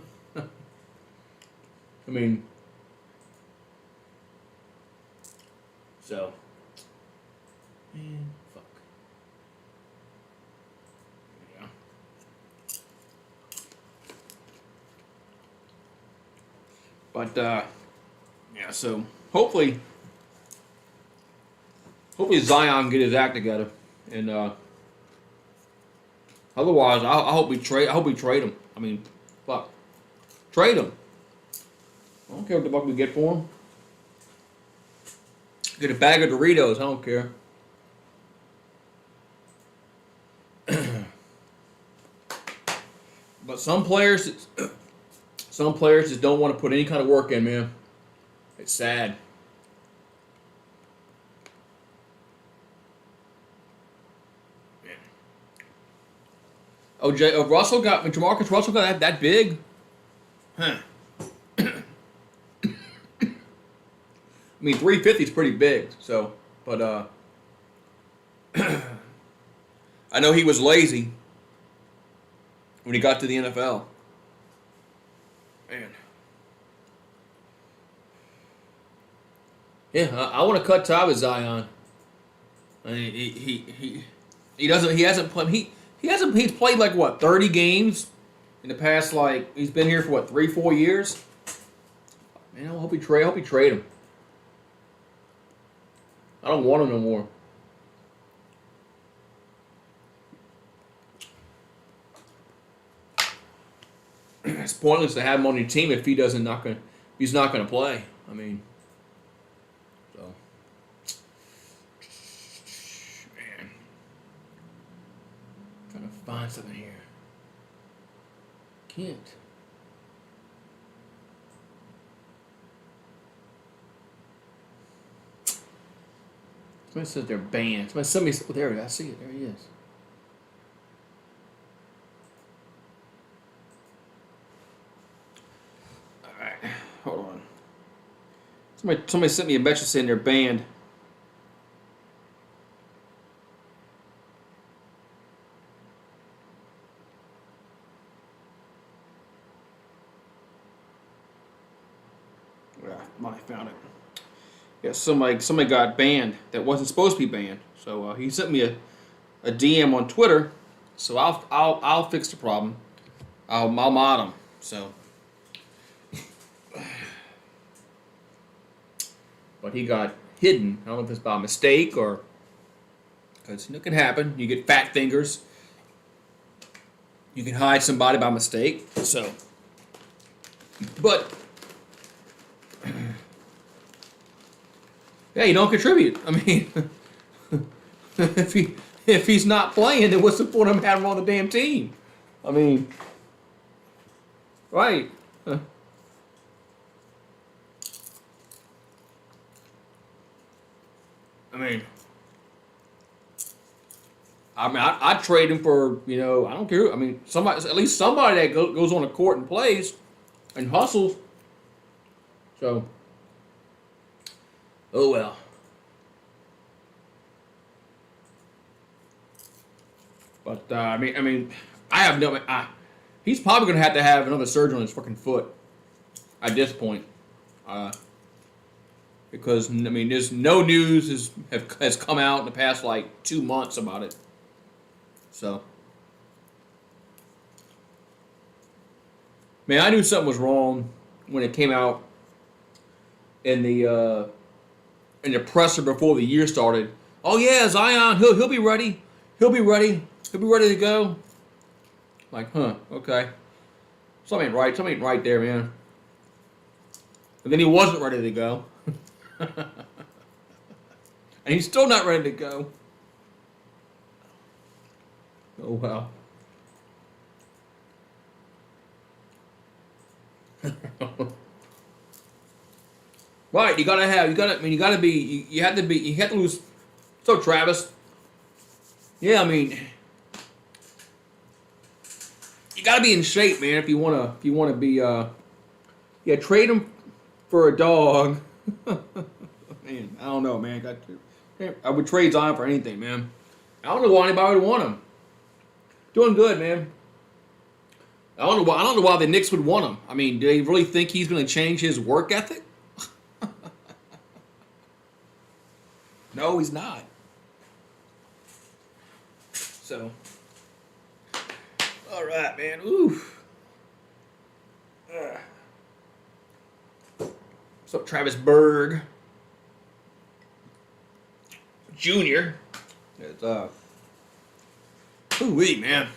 mean, so, man, fuck. Yeah. But, yeah, so, hopefully Zion get his act together, and, otherwise, I hope we trade him. I mean, fuck. Trade him. I don't care what the fuck we get for him. Get a bag of Doritos. I don't care. But some players just don't want to put any kind of work in, man. It's sad. Oh, Jamarcus Russell got that big? Huh. I mean, 350 is pretty big, so, but, I know he was lazy when he got to the NFL. Man. Yeah, I want to cut tie with Zion. I mean, he's played like what, 30 games in the past, like he's been here for what, 3-4 years? Man, I hope he trade him. I don't want him no more. It's pointless to have him on your team if he's not gonna play. I mean, so man, I'm trying to find something here. Can't. Somebody says they're banned. There, I see it. There he is. All right, hold on. Somebody sent me a message saying they're banned. Yeah, I might have found it. Yeah, somebody got banned that wasn't supposed to be banned. So he sent me a DM on Twitter. So I'll fix the problem. I'll mod him. So, but he got hidden. I don't know if it's by mistake or because it can happen. You get fat fingers. You can hide somebody by mistake. So, but. Yeah, you don't contribute. I mean, if he's not playing, then what's the point of having him on the damn team? I mean, right? I'd trade him for, I don't care. I mean, at least somebody that goes on the court and plays and hustles. So. Oh well. But I have no. He's probably going to have another surgery on his fucking foot at this point, because there's no news has come out in the past like 2 months about it. So, man, I knew something was wrong when it came out in the presser before the year started. Oh yeah, Zion, he'll be ready. He'll be ready to go. Like, huh, okay. Something ain't right. Something ain't right there, man. And then he wasn't ready to go. And he's still not ready to go. Oh well. Right, you have to lose. So Travis, yeah, you gotta be in shape, man. If you wanna be, trade him for a dog. Man, I don't know, man. I would trade Zion for anything, man. I don't know why anybody would want him. Doing good, man. I don't know why the Knicks would want him. Do they really think he's gonna change his work ethic? No, he's not. So, all right, man. Oof. What's up, Travis Berg Jr.? It's ooh-wee, man.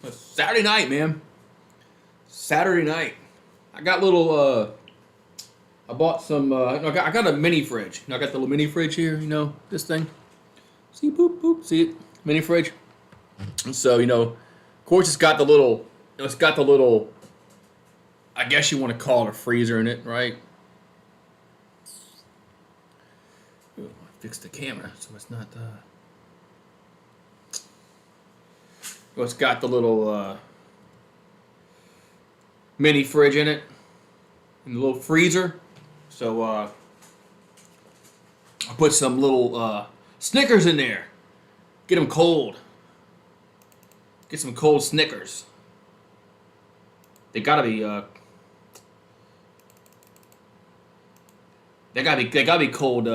It's Saturday night, man. Saturday night. I got I bought some. I got a mini fridge. I got the little mini fridge here. This thing. See, boop, boop. See it? Mini fridge. And so, of course, it's got the little. I guess you want to call it a freezer in it, right? Ooh, fix the camera so it's not. It's got the little mini fridge in it, and the little freezer. So I put some little Snickers in there. Get them cold. Get some cold Snickers. They gotta be. They gotta be cold.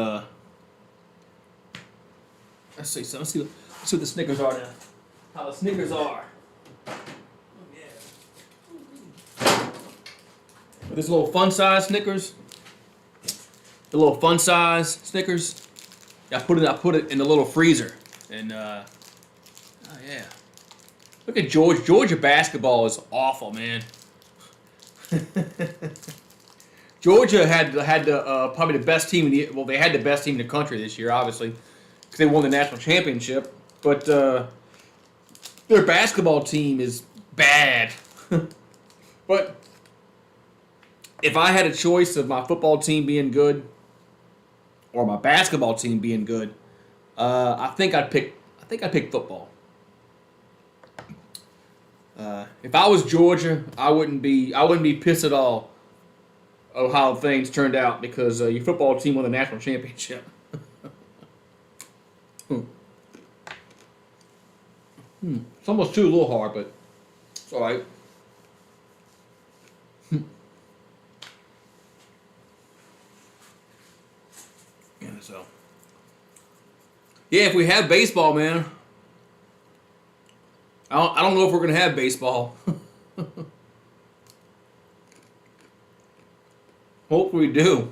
Let's see. So let's see what the Snickers are now. How the Snickers are. Oh yeah. This little fun size Snickers. The little fun size Snickers. I put it in the little freezer, and oh yeah. Look at Georgia. Georgia basketball is awful, man. Georgia had probably the best team they had the best team in the country this year, obviously, because they won the national championship. But their basketball team is bad. But if I had a choice of my football team being good or my basketball team being good, I think I'd pick football. If I was Georgia, I wouldn't be pissed at all of how things turned out, because your football team won the national championship. It's almost too a little hard, but it's all right. Yeah, so. Yeah, if we have baseball, man. I don't know if we're gonna have baseball. Hopefully we do.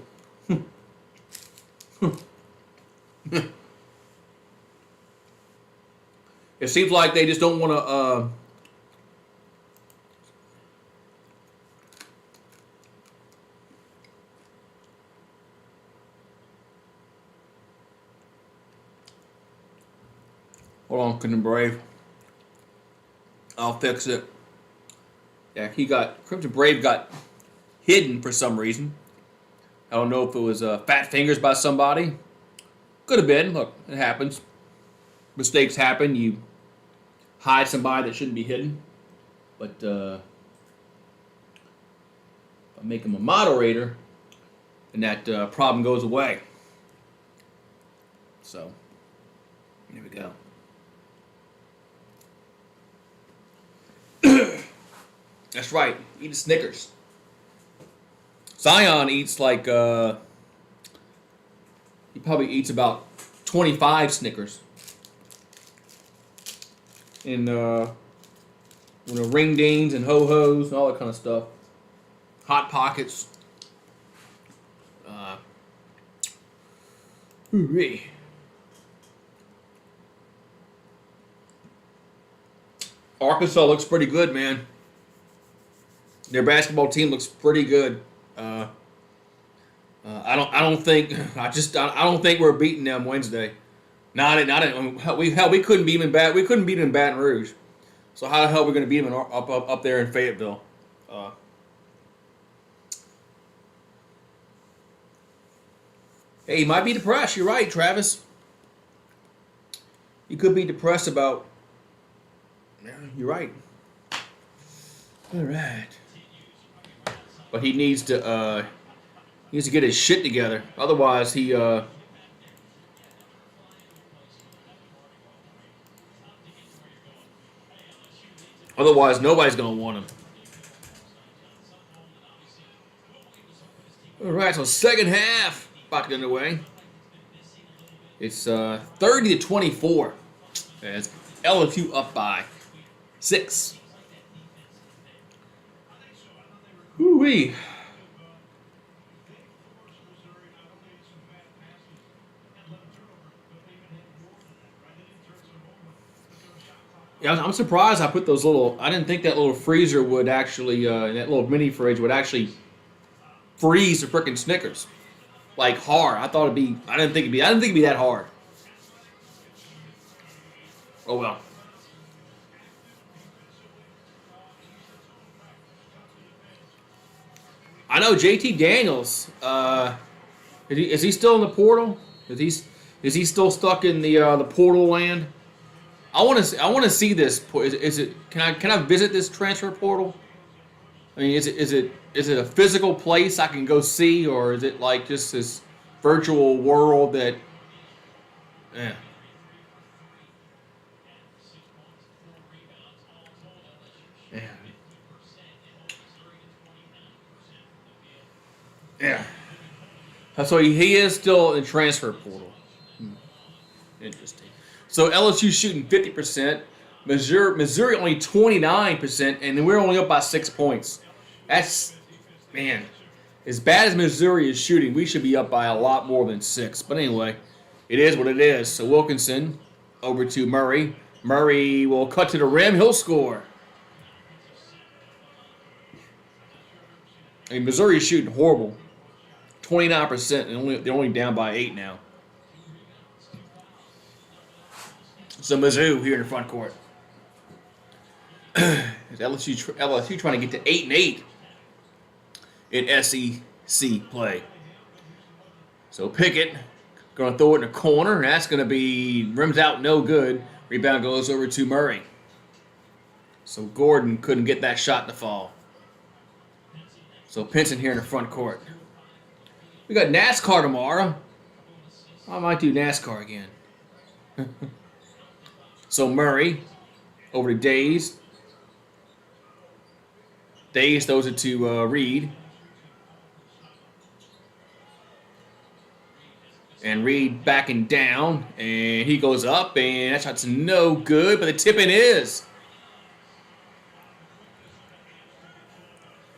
It seems like they just don't want to. Hold on, couldn't Brave. I'll fix it. Yeah, Crimson Brave got hidden for some reason. I don't know if it was fat fingers by somebody. Could have been. Look, it happens. Mistakes happen. You hide somebody that shouldn't be hidden. But if I make him a moderator, then that problem goes away. So, here we go. That's right. Eat a Snickers. Zion eats like he probably eats about 25 Snickers. And ring dings and ho hos and all that kind of stuff. Hot Pockets. Hooray. Arkansas looks pretty good, man. Their basketball team looks pretty good. I don't think we're beating them Wednesday. We couldn't beat them in Baton Rouge. So how the hell are we going to beat them up there in Fayetteville? Hey, you might be depressed. You're right, Travis. You could be depressed about. Yeah, you're right. All right. But he needs to get his shit together. Otherwise, otherwise nobody's gonna want him. All right, so second half about to get underway. It's 30-24. As LSU up by 6. Woo-wee. Yeah, I'm surprised I put those little. I didn't think that little freezer would actually, that little mini fridge would actually freeze the frickin' Snickers, like hard. I thought it'd be. I didn't think it'd be that hard. Oh well. I know JT Daniels. Is he still in the portal? Is he still stuck in the portal land? I want to see this. Is it? Can I visit this transfer portal? I mean, is it a physical place I can go see, or is it like just this virtual world that? Yeah. Yeah. Yeah. So he is still in transfer portal. Interesting. So LSU shooting 50%, Missouri only 29%, and we're only up by 6 points. That's, man, as bad as Missouri is shooting, we should be up by a lot more than 6. But anyway, it is what it is. So Wilkinson over to Murray. Murray will cut to the rim. He'll score. I mean, Missouri is shooting horrible. 29%, and they're only down by 8 now. So Mizzou here in the front court. LSU trying to get to 8-8 in SEC play. So Pickett going to throw it in the corner. And that's going to be rims out, no good. Rebound goes over to Murray. So Gordon couldn't get that shot to fall. So Pinson here in the front court. We got NASCAR tomorrow. I might do NASCAR again. So Murray over to Days. Days throws it to Reed. And Reed backing down. And he goes up. And that shot's no good. But the tip-in is.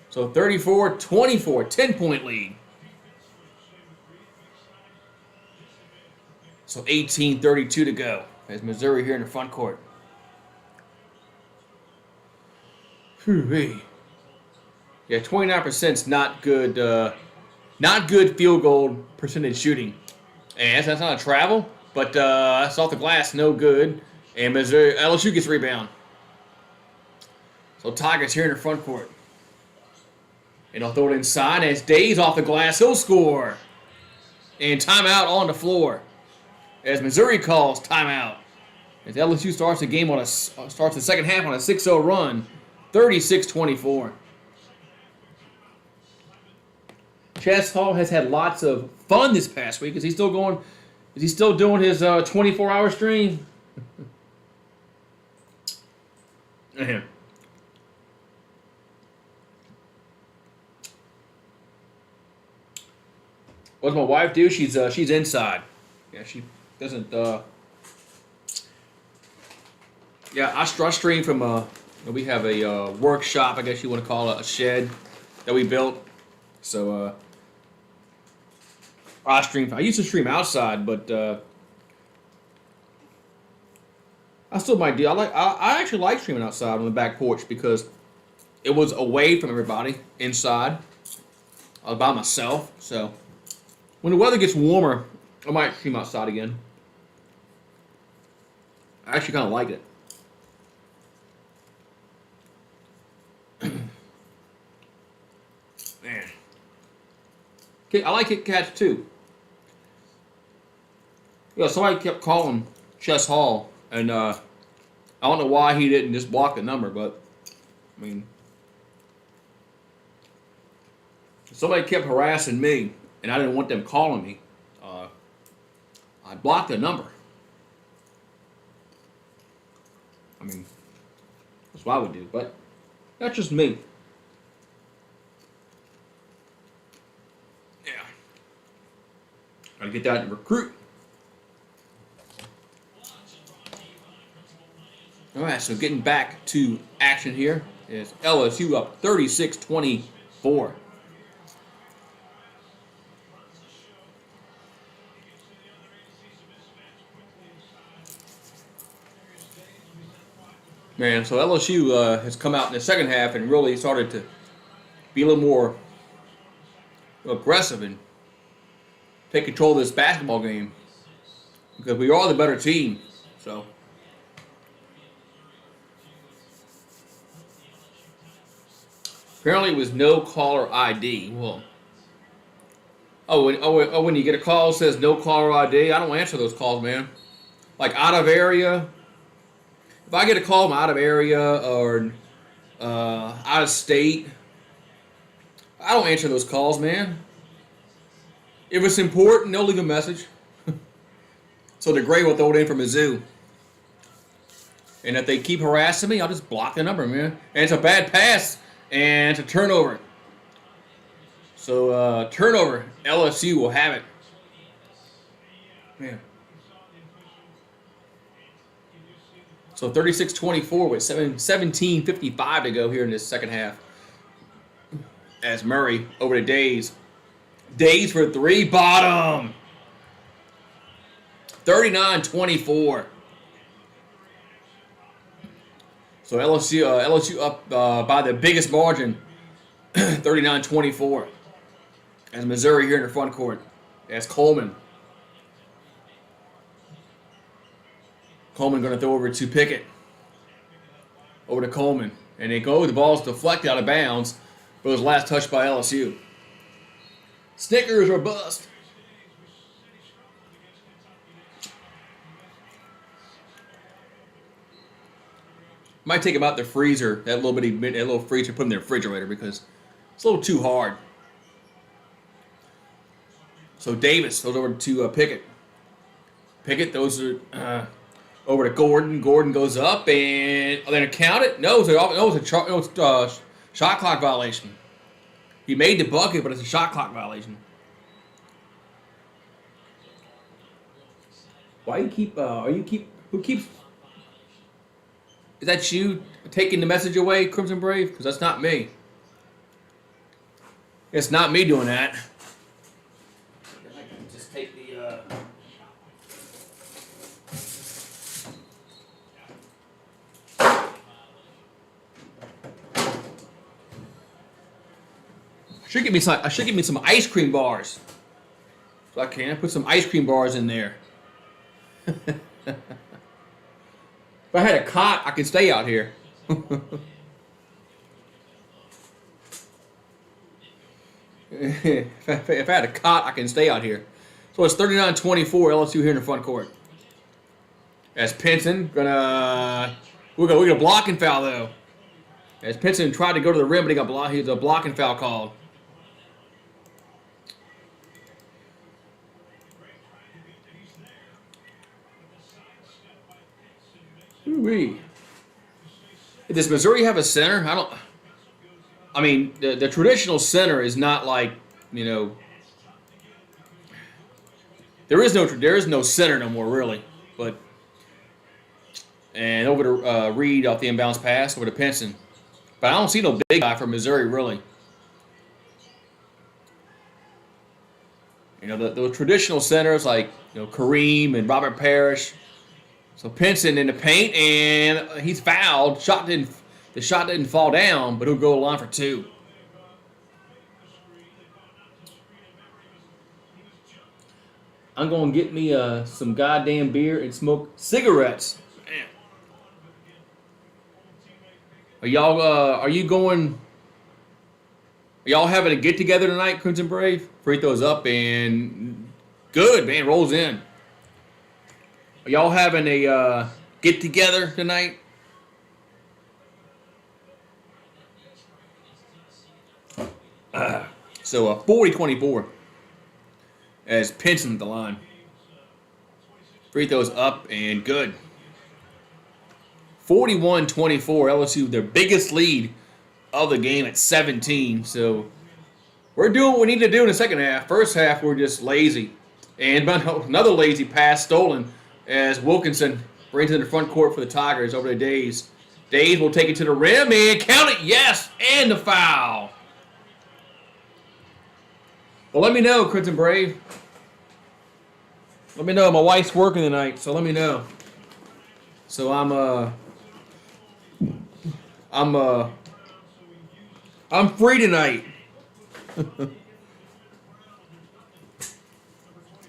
So 34-24. 10-point lead. So 18-32 to go. As Missouri here in the front court. Whew-wee. Yeah, 29% is not good. Not good field goal percentage shooting. And that's not a travel, but that's off the glass, no good. And Missouri, LSU gets rebound. So Tigers here in the front court. And they'll throw it inside as Days off the glass. He'll score. And timeout on the floor. As Missouri calls timeout. As LSU starts the game starts the second half on a 6-0 run, 36-24. Chess Hall has had lots of fun this past week. Is he still doing his 24-hour stream? What does my wife do? She's inside. Yeah, she doesn't. Yeah, I stream from we have a workshop, I guess you want to call it, a shed that we built. So I stream. I used to stream outside, but I still might do. I actually like streaming outside on the back porch because it was away from everybody inside. I was by myself, so when the weather gets warmer, I might stream outside again. I actually kind of like it. Man. I like Kit Kats too. Yeah, somebody kept calling Chess Hall, and I don't know why he didn't just block the number, but I mean, somebody kept harassing me, and I didn't want them calling me. I blocked the number. I mean, that's what I would do, but that's just me. Yeah. Gotta get that in recruit. All right, so getting back to action here is LSU up 36-24. Man, so LSU has come out in the second half and really started to be a little more aggressive and take control of this basketball game because we are the better team. So apparently it was no caller ID. Well, when you get a call that says no caller ID, I don't answer those calls, man. Like out of area. If I get a call from out of area or out of state, I don't answer those calls, man. If it's important, they'll leave a message. So the Gray will throw it in from Mizzou. And if they keep harassing me, I'll just block the number, man. And it's a bad pass, and it's a turnover. So turnover, LSU will have it. Man. So 36-24 with 17:55 to go here in this second half. As Murray over to Days. Days for three, bottom. 39-24. So LSU up by the biggest margin, 39-24. As Missouri here in the front court. As Coleman. Coleman going to throw over to Pickett. Over to Coleman. And the ball's deflected out of bounds, but it was last touched by LSU. Snickers or bust. Might take them out the freezer, that little freezer, put in the refrigerator because it's a little too hard. So Davis throws over to Pickett. Pickett throws over to Gordon. Gordon goes up and are they gonna count it? No, it was a shot clock violation. He made the bucket, but it's a shot clock violation. Who keeps? Is that you taking the message away, Crimson Brave? Because that's not me. It's not me doing that. I can just take the. I should get me some ice cream bars. So I can put some ice cream bars in there. If I had a cot, I could stay out here. If I had a cot, I can stay out here. So it's 39-24, LSU here in the front court. As Pinson we're gonna block and foul though. As Pinson tried to go to the rim, but he was a blocking foul called. Ooh-wee. Does Missouri have a center? I mean, the traditional center is not like, There is no center no more really, but and over to Reed off the inbounds pass over to Pinson, but I don't see no big guy from Missouri really. You know the traditional centers like Kareem and Robert Parrish. So Pinson in the paint and he's fouled. The shot didn't fall down, but he'll go to the line for two. I'm going to get me some goddamn beer and smoke cigarettes. Man. Are you going? Are y'all having a get together tonight, Crimson Brave? Free throws up and good, man. Rolls in. Are y'all having a get together tonight? So 40-24 as Pinson at the line. Free throws up and good. 41-24, LSU, their biggest lead of the game at 17. So we're doing what we need to do in the second half. First half, we're just lazy. And another lazy pass stolen as Wilkinson brings it in the front court for the Tigers over to Days. Days will take it to the rim and count it. Yes, and the foul. Well, let me know, Crimson Brave. Let me know. My wife's working tonight, so let me know. So I'm free tonight.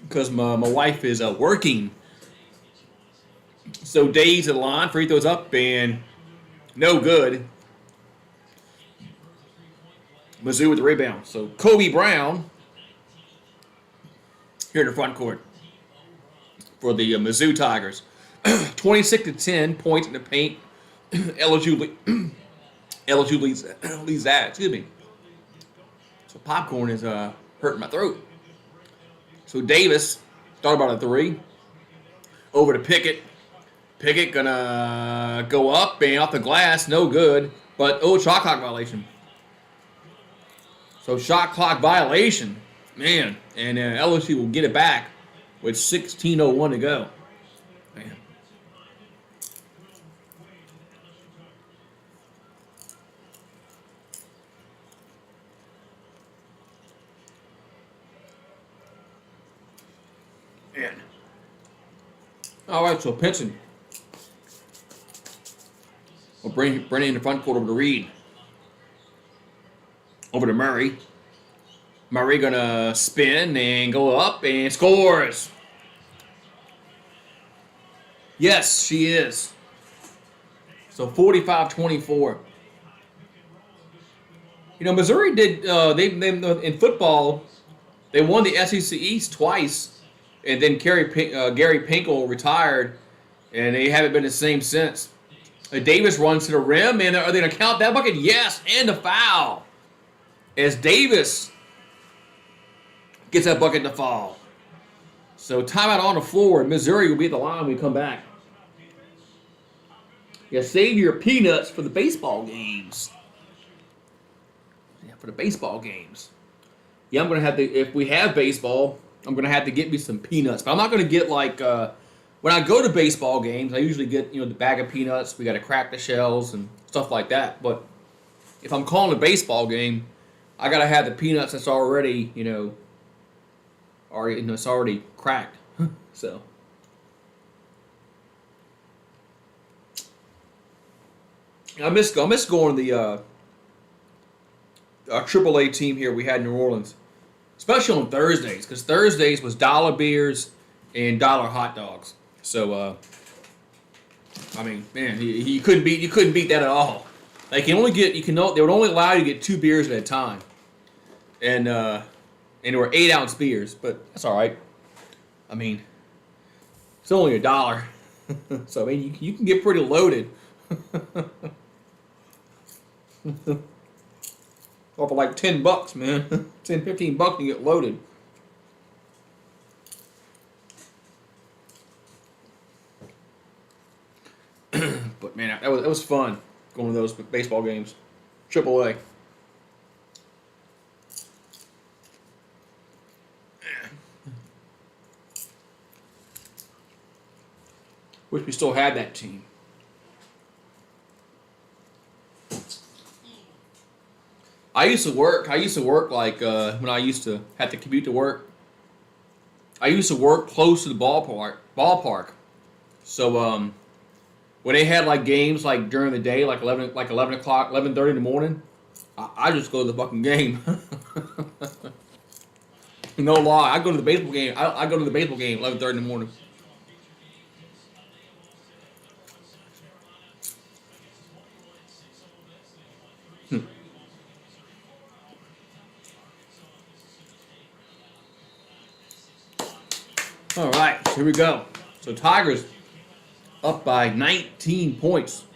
Because my wife is working. So Days at the line, free throws up and no good. Mizzou with the rebound. So Kobe Brown here in the front court for the Mizzou Tigers. 26-10 points in the paint. LSU leads that. Excuse me. So popcorn is hurting my throat. So Davis thought about a three. Over to Pickett. Pickett gonna go up and off the glass. No good. But shot clock violation. So shot clock violation. Man. And LSU will get it back with 16:01 to go. Man. Man. All right, so Pinson. We'll bring in the front court over to Reed. Over to Murray. Murray gonna spin and go up and scores. Yes, she is. So 45-24. You know, Missouri did. They in football, they won the SEC East twice, and then Gary Pinkel retired, and they haven't been the same since. Davis runs to the rim, and are they gonna count that bucket? Yes, and the foul. As Davis gets that bucket to fall. So timeout on the floor. Missouri will be at the line when we come back. Yeah, save your peanuts for the baseball games. Yeah, for the baseball games. Yeah, I'm going to have to, if we have baseball, I'm going to have to get me some peanuts. But I'm not going to get like, when I go to baseball games, I usually get, the bag of peanuts. We got to crack the shells and stuff like that. But if I'm calling a baseball game, I got to have the peanuts that's already, it's already cracked. So. I miss going to the AAA team here we had in New Orleans, especially on Thursdays, because Thursdays was dollar beers and dollar hot dogs. So, I mean, man, you couldn't beat that at all. They would only allow you to get 2 beers at a time, and there were 8-ounce beers, but that's all right. I mean, it's only $1, so I mean you can get pretty loaded. Or for like $10, man. $10-15 to get loaded. But man, that was fun going to those baseball games. AAA. Wish we still had that team. I used to work like when I used to have to commute to work. I used to work close to the ballpark. So when they had like games like during the day, like 11 o'clock, 11:30 in the morning, I just go to the fucking game. No lie, I go to the baseball game. I go to the baseball game 11:30 in the morning. All right, so here we go. So Tigers up by 19 points.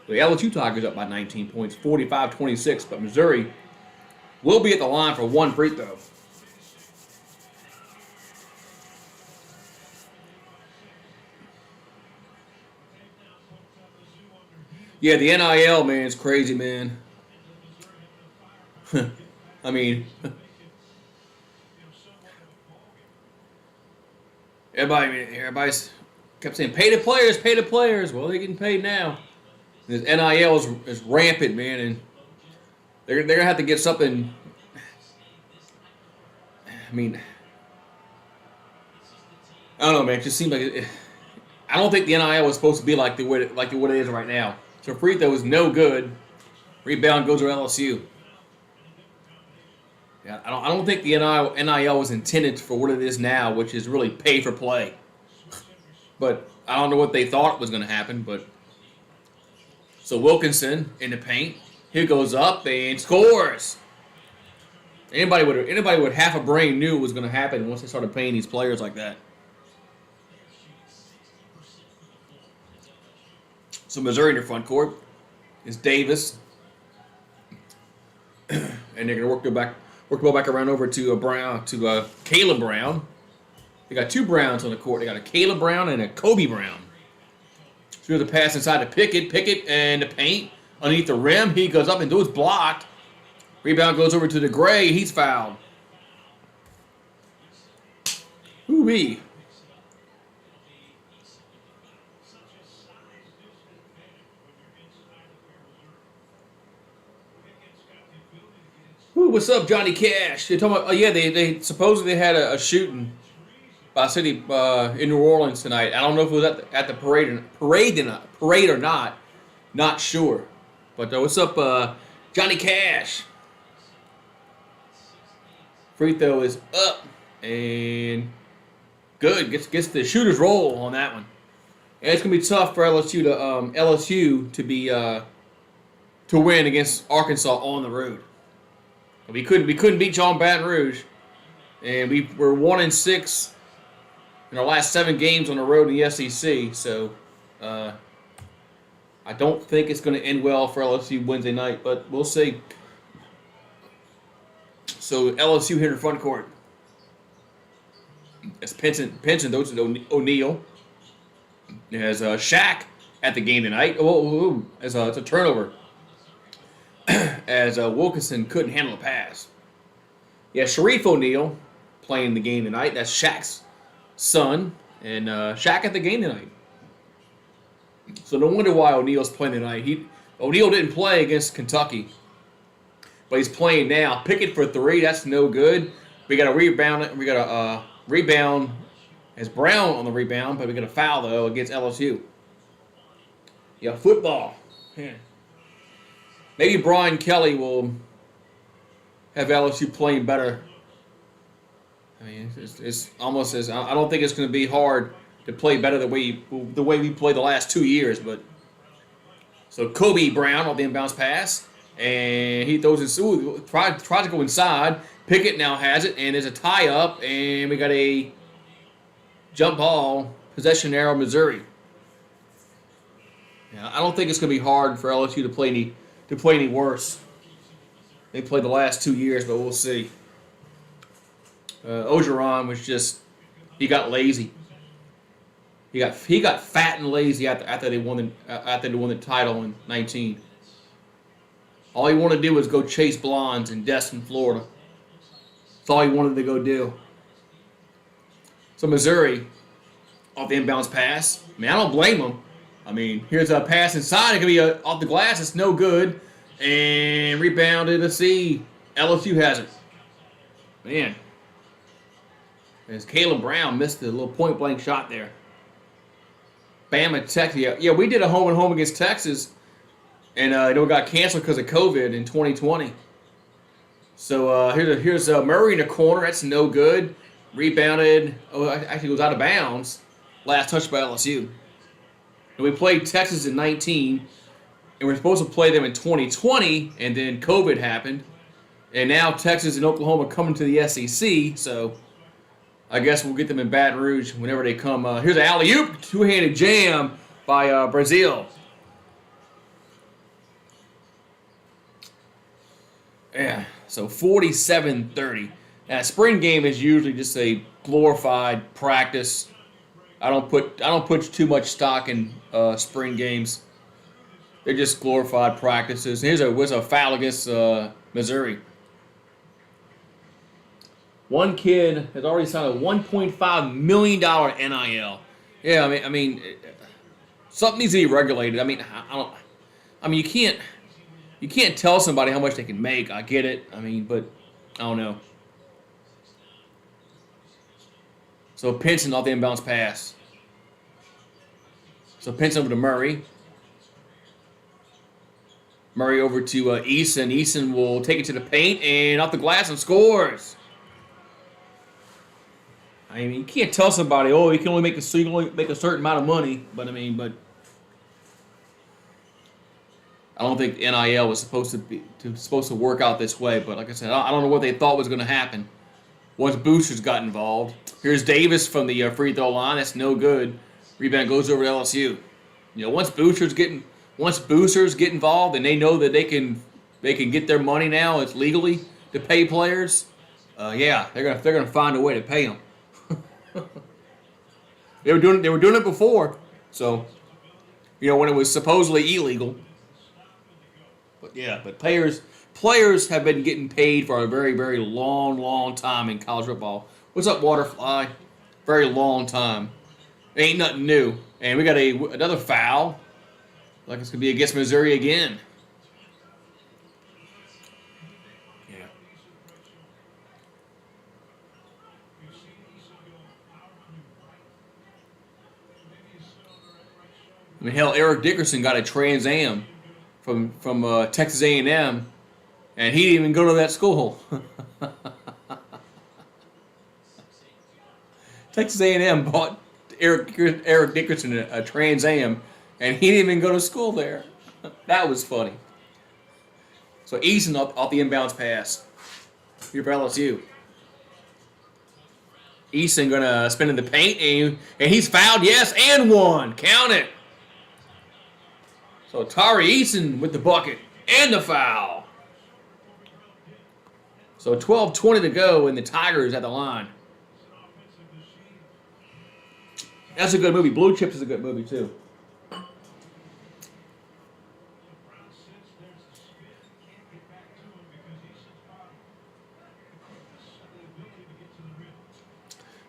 The LSU Tigers up by 19 points, 45-26. But Missouri will be at the line for one free throw. Yeah, the NIL, man, is crazy, man. I mean, everybody's kept saying, pay the players, pay the players. Well, they're getting paid now. This NIL is rampant, man, and they're going to have to get something. I mean, I don't know, man. It just seems like I don't think the NIL was supposed to be like what it is right now. So free throw is no good. Rebound goes to LSU. Yeah, I don't think the NIL was intended for what it is now, which is really pay for play. But I don't know what they thought was going to happen. But so Wilkinson in the paint, he goes up and scores. Anybody with half a brain knew it was going to happen once they started paying these players like that. So Missouri in the front court is Davis, and they're going to work the ball back around over to Caleb Brown. They got two Browns on the court. They got a Caleb Brown and a Kobe Brown. So here's a pass inside to Pickett, and the paint underneath the rim. He goes up and it's blocked. Rebound goes over to the Gray. He's fouled. Ooh-wee. Ooh, what's up, Johnny Cash? They're talking about, oh yeah, they supposedly had a shooting by City in New Orleans tonight. I don't know if it was at the parade or not. Not sure. But what's up, Johnny Cash? Free throw is up and good. Gets the shooter's roll on that one. And it's gonna be tough for LSU to win against Arkansas on the road. We couldn't beat y'all in Baton Rouge, and we were 1-6 in our last 7 games on the road in the SEC. So I don't think it's going to end well for LSU Wednesday night, but we'll see. So LSU here in the front court. It's Pinson goes to O'Neal. There's Shaq at the game tonight. It's a turnover. As Wilkinson couldn't handle a pass. Yeah, Sharif O'Neal playing the game tonight. That's Shaq's son. And Shaq at the game tonight. So no wonder why O'Neal's playing tonight. O'Neal didn't play against Kentucky. But he's playing now. Pickett for 3. That's no good. We got a rebound. We got a rebound as Brown on the rebound. But we got a foul, though, against LSU. Yeah, football. Yeah. Maybe Brian Kelly will have LSU playing better. I mean, it's almost as I don't think it's going to be hard to play better the way we played the last 2 years. But so Kobe Brown on the inbounds pass, and he throws it. Tries to go inside. Pickett now has it, and there's a tie up, and we got a jump ball possession arrow Missouri. Yeah, I don't think it's going to be hard for LSU to play any worse. They played the last 2 years, but we'll see. Ogeron he got lazy. He got fat and lazy after they won the title in 19. All he wanted to do was go chase blondes in Destin, Florida. That's all he wanted to go do. So Missouri off the inbounds pass. I mean, I don't blame him. I mean, here's a pass inside. It could be off the glass. It's no good. And rebounded. Let's see. LSU has it. Man. As Caleb Brown missed the little point-blank shot there. Bama, Texas. Yeah, we did a home-and-home against Texas. And it got canceled because of COVID in 2020. So here's Murray in the corner. That's no good. Rebounded. Oh, actually goes out of bounds. Last touch by LSU. And we played Texas in 19. And we're supposed to play them in 2020. And then COVID happened. And now Texas and Oklahoma coming to the SEC. So I guess we'll get them in Baton Rouge whenever they come. Here's an alley-oop. Two-handed jam by Brazil. Yeah, so 47-30. Now, a spring game is usually just a glorified practice. I don't put too much stock in spring games. They're just glorified practices. Here's a foul against Missouri. One kid has already signed a $1.5 million NIL. Yeah, I mean, something needs to be regulated. I mean, you can't tell somebody how much they can make. I get it. I mean, but I don't know. So Pinson off the inbounds pass. So Pinson over to Murray. Murray over to Eason. Eason will take it to the paint and off the glass and scores. I mean, you can't tell somebody, oh, you can only make a certain amount of money. But I don't think NIL was supposed to work out this way. But like I said, I don't know what they thought was going to happen once boosters got involved. Here's Davis from the free throw line. That's no good. Rebound goes over to LSU. You know, once boosters get involved and they know that they can get their money now, it's legally to pay players. Yeah, they're gonna find a way to pay them. They were doing it before, so when it was supposedly illegal. But yeah, players have been getting paid for a very, very long time in college football. What's up, Waterfly? Very long time. Ain't nothing new. And we got another foul. Like it's gonna be against Missouri again. Yeah. I mean, hell, Eric Dickerson got a Trans Am from Texas A&M, and he didn't even go to that school. Texas A&M bought Eric Dickerson a Trans Am, and he didn't even go to school there. That was funny. So Eason off the inbounds pass. Here for LSU. Eason gonna spin in the paint, and he's fouled. Yes, and one. Count it. So Tari Eason with the bucket and the foul. So 12:20 to go, and the Tigers at the line. That's a good movie. Blue Chips is a good movie too.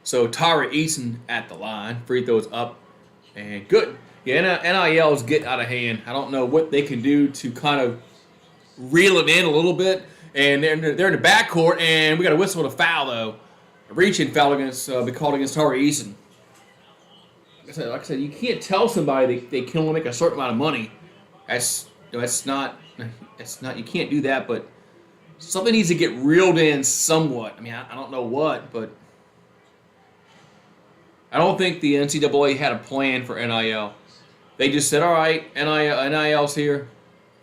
So Tara Eason at the line. Free throws up. And good. Yeah, NIL is getting out of hand. I don't know what they can do to kind of reel it in a little bit. And they're in the backcourt, and we got a whistle to foul, though. A reaching foul be called against Tara Eason. Like I said, you can't tell somebody they can only make a certain amount of money. That's not. You can't do that, but something needs to get reeled in somewhat. I mean, I don't know what, but I don't think the NCAA had a plan for NIL. They just said, all right, NIL's here,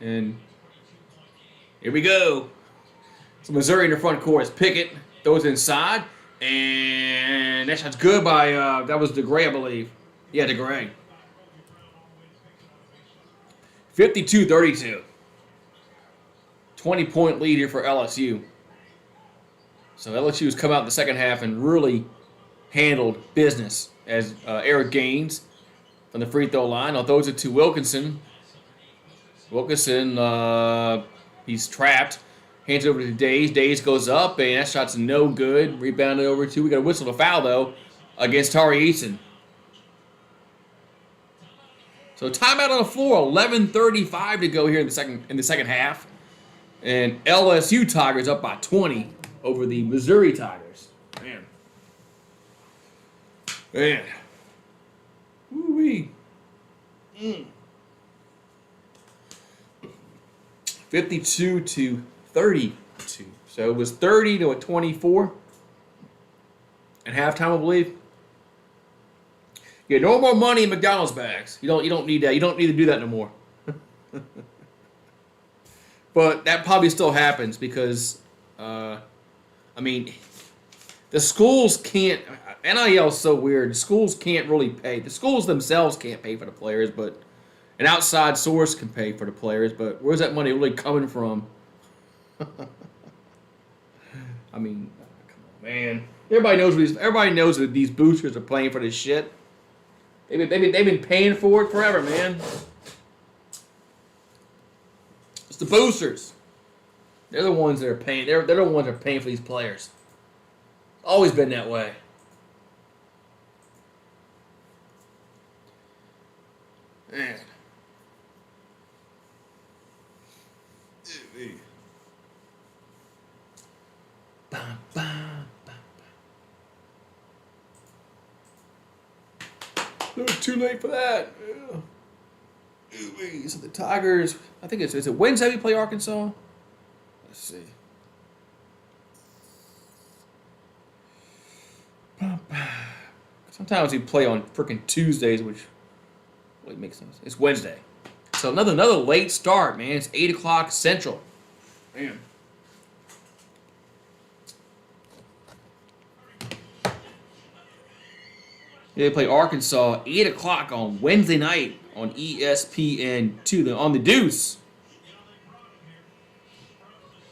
and here we go. So Missouri in the front court is Pickett, throws inside, and that shot's good by, that was DeGray, I believe. Yeah, DeGray. 52-32. 20-point lead here for LSU. So LSU's come out in the second half and really handled business as Eric Gaines from the free throw line. I'll throw it to Wilkinson. Wilkinson, he's trapped. Hands it over to Days. Days goes up, and that shot's no good. Rebounded over to. We got a whistle to foul, though, against Tari Eason. So timeout on the floor. 11:35 to go here in the second half, and LSU Tigers up by 20 over the Missouri Tigers. Man. Woo-wee. 52 to 32. So it was 30 to 24 at halftime, I believe. Yeah, no more money in McDonald's bags. You don't need that. You don't need to do that no more. But that probably still happens because, the schools can't. NIL is so weird. The schools can't really pay. The schools themselves can't pay for the players, but an outside source can pay for the players. But where's that money really coming from? I mean, come on, man. Everybody knows that these boosters are playing for this shit. They've been paying for it forever, man. It's the boosters. They're the ones that are paying. They're the ones that are paying for these players. Always been that way. Man. Too late for that. So the Tigers, I think is it Wednesday we play Arkansas? Let's see. Sometimes we play on freaking Tuesdays, which really makes sense. It's Wednesday. So another late start, man. It's 8 o'clock Central. Man. They play Arkansas 8 o'clock on Wednesday night on ESPN2 on the Deuce.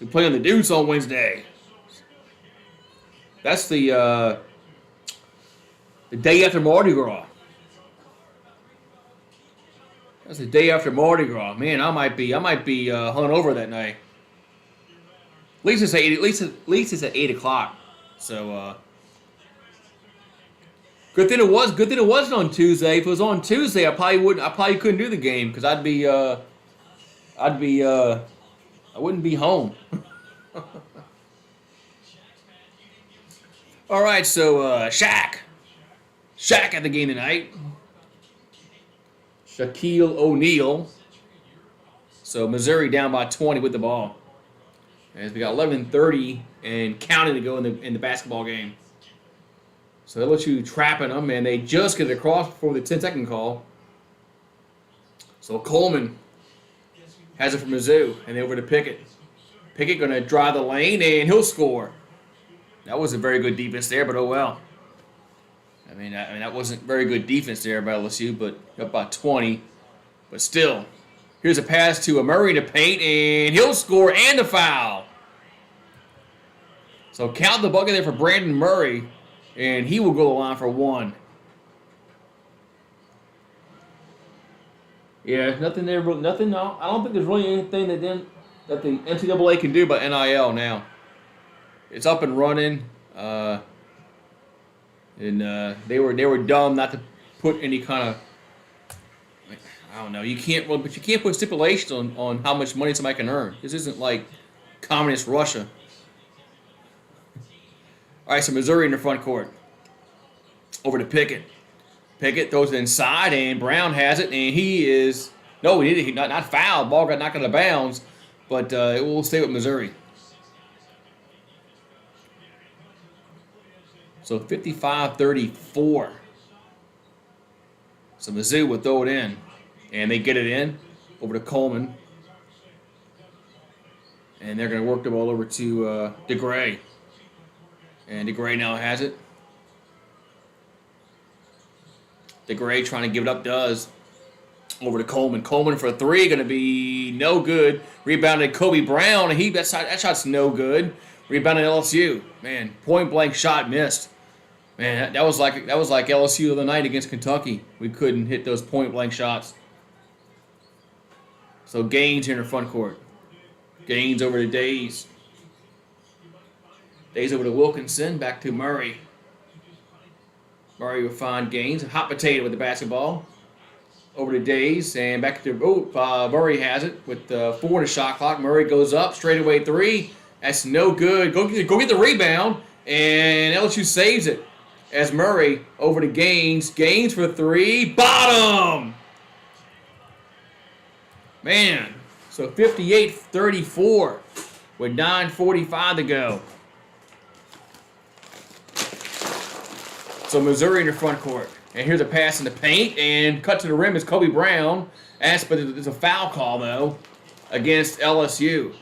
We play on the Deuce on Wednesday. That's the day after Mardi Gras. That's the day after Mardi Gras. Man, I might be hungover that night. At least it's at 8 o'clock. So good thing it wasn't on Tuesday. If it was on Tuesday, I probably couldn't do the game because I wouldn't be home. All right, so Shaq at the game tonight. Shaquille O'Neal. So Missouri down by 20 with the ball. As we got 11:30 and counting to go in the basketball game. So LSU trapping them, and they just get it across before the 10-second call. So Coleman has it for Mizzou, and they over to Pickett. Pickett going to drive the lane, and he'll score. That was a very good defense there, but oh well. I mean, that wasn't very good defense there by LSU, but up by 20. But still, here's a pass to Murray to paint, and he'll score and a foul. So count the bucket there for Brandon Murray, and he will go to the line for one. Yeah, nothing there. Nothing. I don't think there's really anything that the NCAA can do about NIL now. It's up and running. And they were dumb not to put any kind of, I don't know. You can't put stipulations on how much money somebody can earn. This isn't like communist Russia. All right, so Missouri in the front court. Over to Pickett. Pickett throws it inside, and Brown has it, and he is not fouled. Ball got knocked out of bounds, but it will stay with Missouri. So 55-34. So Mizzou will throw it in. And they get it in over to Coleman. And they're going to work the ball over to DeGray. And DeGray now has it. DeGray trying to give it up does. Over to Coleman. Coleman for a three. Going to be no good. Rebounded Kobe Brown. And that shot's no good. Rebounded LSU. Man, point blank shot missed. Man, that was like LSU the other night against Kentucky. We couldn't hit those point blank shots. So Gaines here in the front court. Gaines over to Days. Days over to Wilkinson. Back to Murray. Murray will find Gaines. Hot potato with the basketball. over to Days and back to Murray has it with 4 in the shot clock. Murray goes up straightaway 3. That's no good. Go get the rebound, and LSU saves it as Murray over to Gaines. Gaines for 3. Bottom. Man, so 58-34 with 9:45 to go. So Missouri in the front court. And here's a pass in the paint, and cut to the rim is Kobe Brown. But there's a foul call, though, against LSU.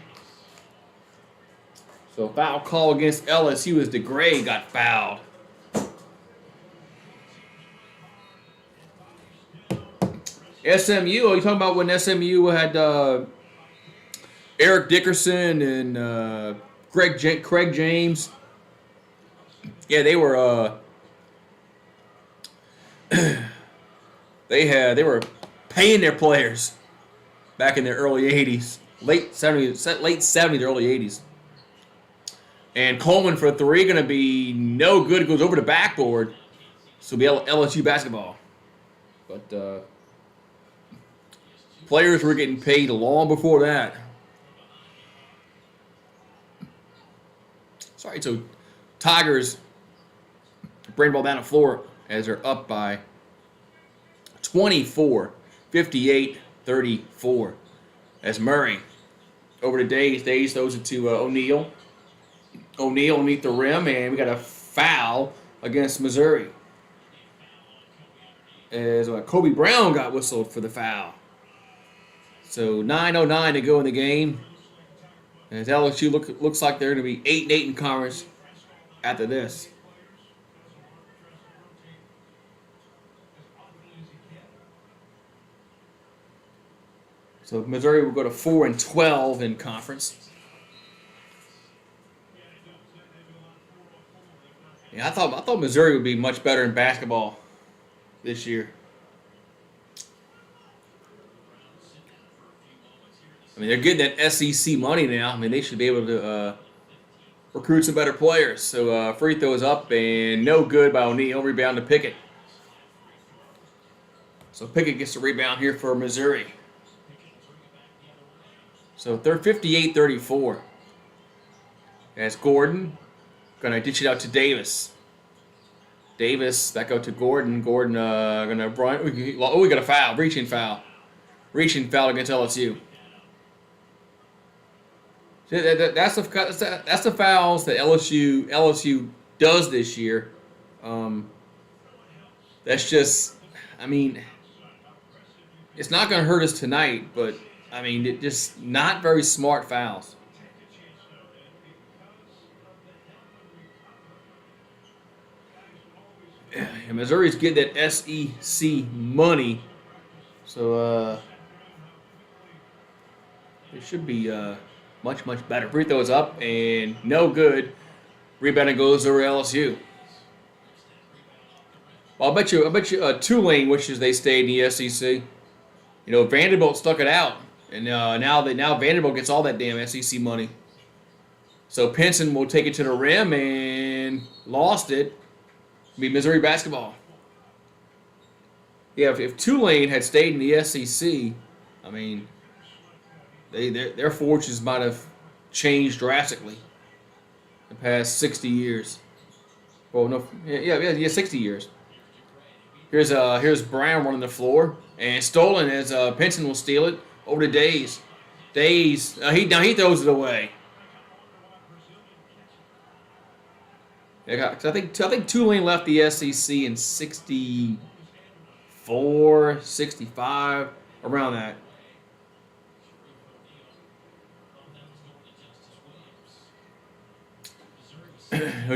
So foul call against LSU as DeGray got fouled. SMU, are you talking about when SMU had Eric Dickerson and Craig James? Yeah, they were they were paying their players back in the early 80s, late 70s, early 80s. And Coleman for 3 going to be no good. It goes over the backboard. So it'll be LSU basketball. But players were getting paid long before that. Sorry, so Tigers bring the ball down the floor as they're up by 24, 58-34. As Murray over to Days. Days throws it to O'Neal. O'Neal underneath the rim, and we got a foul against Missouri. As Kobe Brown got whistled for the foul. So 9:09 to go in the game. As LSU looks like they're going to be 8-8 in conference after this. So Missouri will go to 4-12 in conference. Yeah, I thought Missouri would be much better in basketball this year. I mean, they're getting that SEC money now. I mean, they should be able to recruit some better players. So free throw is up and no good by O'Neal. Rebound to Pickett. So Pickett gets the rebound here for Missouri. So they're 58-34. As Gordon going to ditch it out to Davis. Davis back out to Gordon. Gordon going to run. We got a foul. Reaching foul against LSU. That's the fouls that LSU does this year. That's just, I mean, it's not going to hurt us tonight, but I mean, it just not very smart fouls. And Missouri's getting that SEC money, so it should be much better. Free throw is up and no good. Rebounding goes over LSU. Well, I bet you Tulane wishes they stayed in the SEC. You know, Vanderbilt stuck it out, and now Vanderbilt gets all that damn SEC money. So Pinson will take it to the rim and lost it. It'll be Missouri basketball. Yeah, if Tulane had stayed in the SEC, I mean, their fortunes might have changed drastically the past 60 years. Well, no, yeah, 60 years. Here's Brown running the floor and stolen as Pinson will steal it over to Days. Days, he throws it away. Yeah, 'cause I think Tulane left the SEC in 64, 65, around that.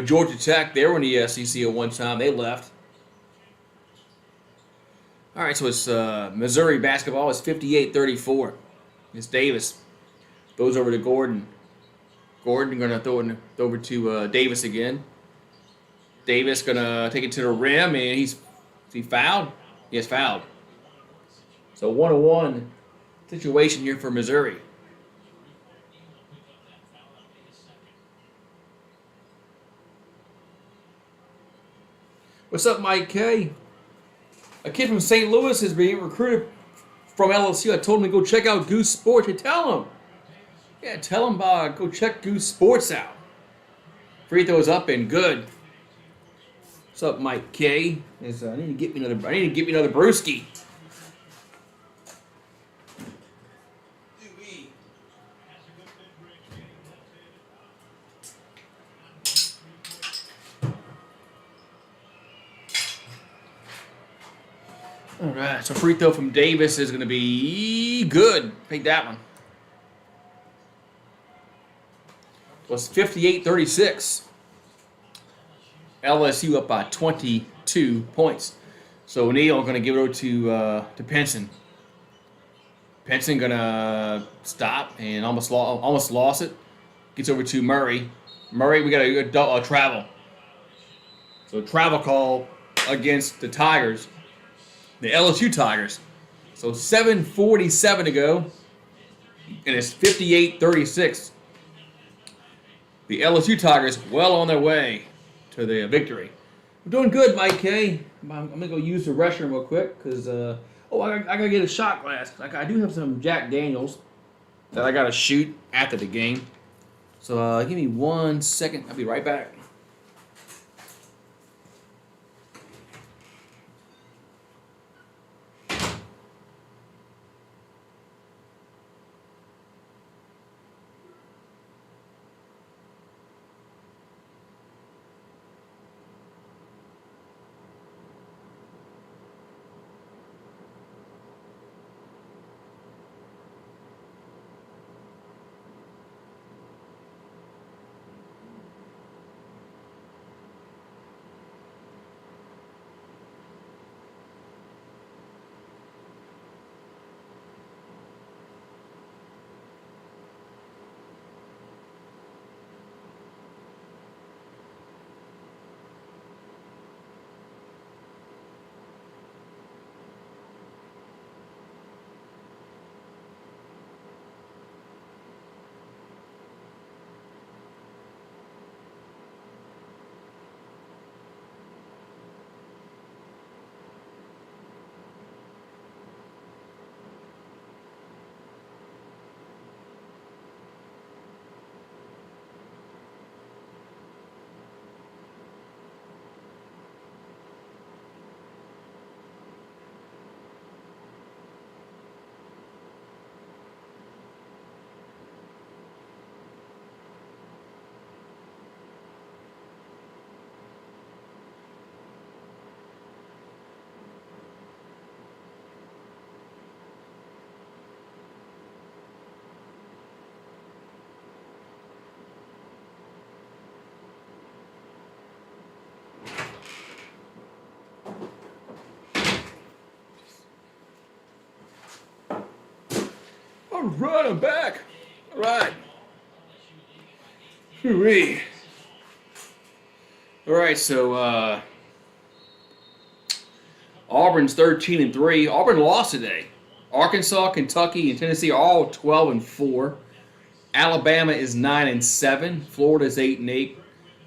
Georgia Tech, they were in the SEC at one time. They left. All right, so it's Missouri basketball. It's 58-34. It's Davis. Goes over to Gordon. Gordon going to throw it over to Davis again. Davis going to take it to the rim, and is he fouled? Yes, fouled. So 1-on-1 situation here for Missouri. What's up, Mike K? A kid from St. Louis is being recruited from LSU. I told him to go check out GooseSports. You tell him. Yeah, tell him go check GooseSports out. Free throws up and good. What's up, Mike K? I need to get me another brewski. All right, so free throw from Davis is going to be good. Take that one. It was 58-36. LSU up by 22 points. So O'Neal going to give it over to Penson. Penson going to stop and almost lost it. Gets over to Murray. Murray, we got a travel. So travel call against the Tigers. The LSU Tigers. So 7:47 to go. And it's 58-36. The LSU Tigers well on their way to the victory. We're doing good, Mike K. I'm going to go use the restroom real quick because, I got to get a shot glass. I do have some Jack Daniels that I got to shoot after the game. So give me 1 second. I'll be right back. All right, I'm back. All right. Hooray. All right, so Auburn's 13-3. Auburn lost today. Arkansas, Kentucky, and Tennessee are all 12-4. Alabama is 9-7. Florida is 8-8.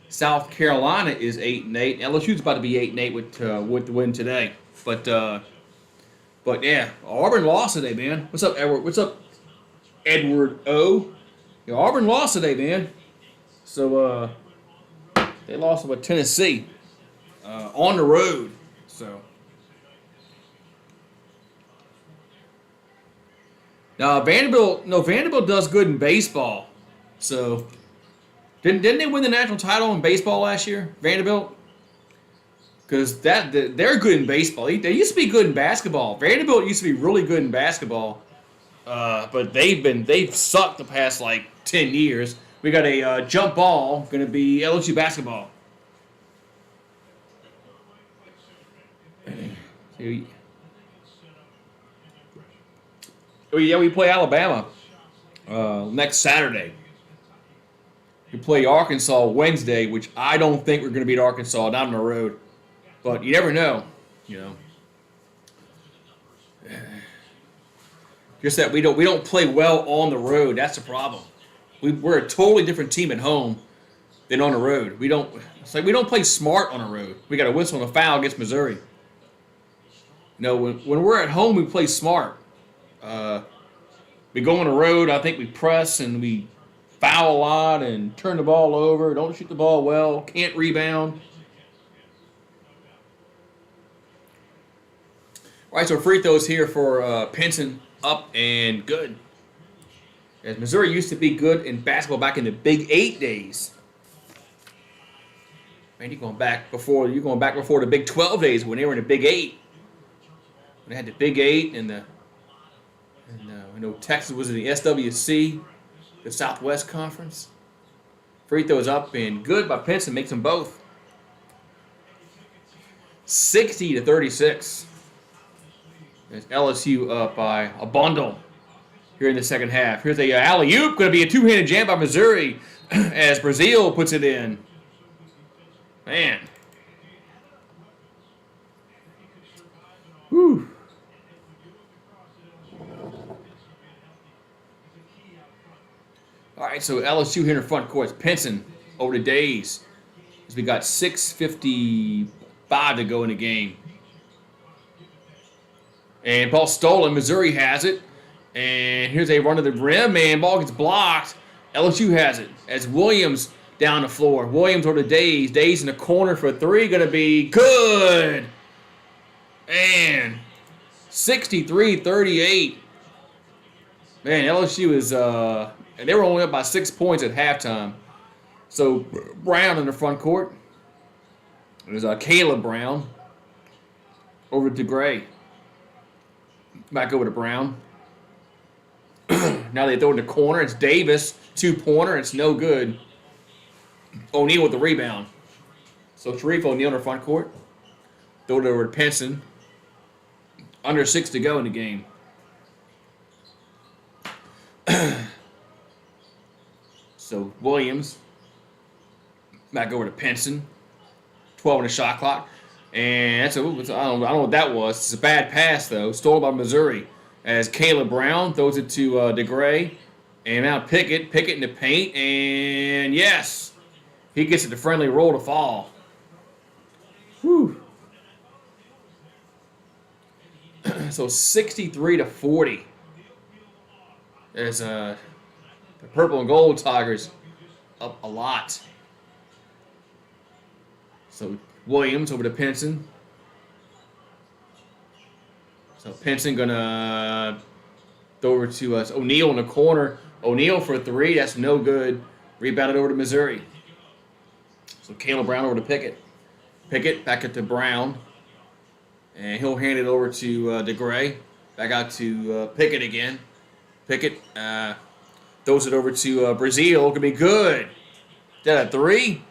South Carolina is 8-8. LSU's about to be 8-8 with the win today. But yeah, Auburn lost today, man. What's up, Edward? What's up, Edward O? Yeah, Auburn lost today, man. So they lost with Tennessee on the road. So now Vanderbilt does good in baseball. So didn't they win the national title in baseball last year, Vanderbilt? Because they're good in baseball. They used to be good in basketball. Vanderbilt used to be really good in basketball, but they've sucked the past like 10 years. We got a jump ball going to be LSU basketball. Yeah, we play Alabama next Saturday. We play Arkansas Wednesday, which I don't think we're going to beat Arkansas down the road. But you never know, you know. Just that we don't play well on the road. That's the problem. We're a totally different team at home than on the road. It's like we don't play smart on the road. We got a whistle and a foul against Missouri. You know, when we're at home, we play smart. We go on the road. I think we press and we foul a lot and turn the ball over. Don't shoot the ball well. Can't rebound. All right, so free throws here for Pinson, up and good. As Missouri used to be good in basketball back in the Big 8 days. Man, you're going back before the Big 12 days when they were in the Big 8. When they had the Big 8 and Texas was in the SWC, the Southwest Conference. Free throws up and good by Pinson, makes them both. 60-36. There's LSU up by a bundle here in the second half. Here's a alley-oop, going to be a two-handed jam by Missouri as Brazil puts it in. Man. Whew. All right, so LSU here in the front court. It's Pinson over the days. As we got 6:55 to go in the game. And ball stolen. Missouri has it. And here's a run to the rim. Man, ball gets blocked. LSU has it. As Williams down the floor. Williams over the days. Days in the corner for three. Going to be good. And 63-38. Man, LSU is... and they were only up by 6 points at halftime. So, Brown in the front court. There's Caleb Brown. Over to Gray. Back over to Brown. Now they throw it in the corner. It's Davis. Two-pointer. It's no good. O'Neal with the rebound. So Sharif O'Neal in the front court. Throw it over to Pinson. Under 6 to go in the game. So Williams. Back over to Pinson. 12 on the shot clock. And I don't know what that was. It's a bad pass, though. Stolen by Missouri. As Caleb Brown throws it to DeGray. And now Pickett in the paint. And yes, he gets it the friendly roll to fall. Whew. So 63-40. There's the purple and gold Tigers up a lot. So Williams over to Pinson. So Pinson gonna throw over to O'Neal in the corner. O'Neal for three. That's no good. Rebounded over to Missouri. So Caleb Brown over to Pickett. Pickett back at to Brown. And he'll hand it over to DeGray. Back out to Pickett again. Pickett throws it over to Brazil. Could be good. Is that a three?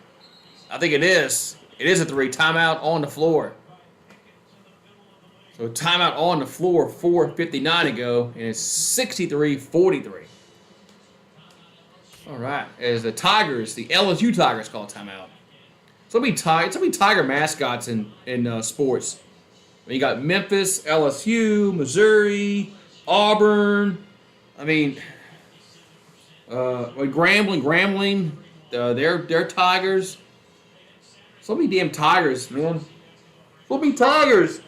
I think it is. It is a three. Timeout on the floor. So timeout on the floor, 4:59 to go, and it's 63-43. All right, as the Tigers, the LSU Tigers call timeout. So many Tiger mascots in sports. You got Memphis, LSU, Missouri, Auburn. I mean, Grambling, they're Tigers. So many damn Tigers, man. So many Tigers.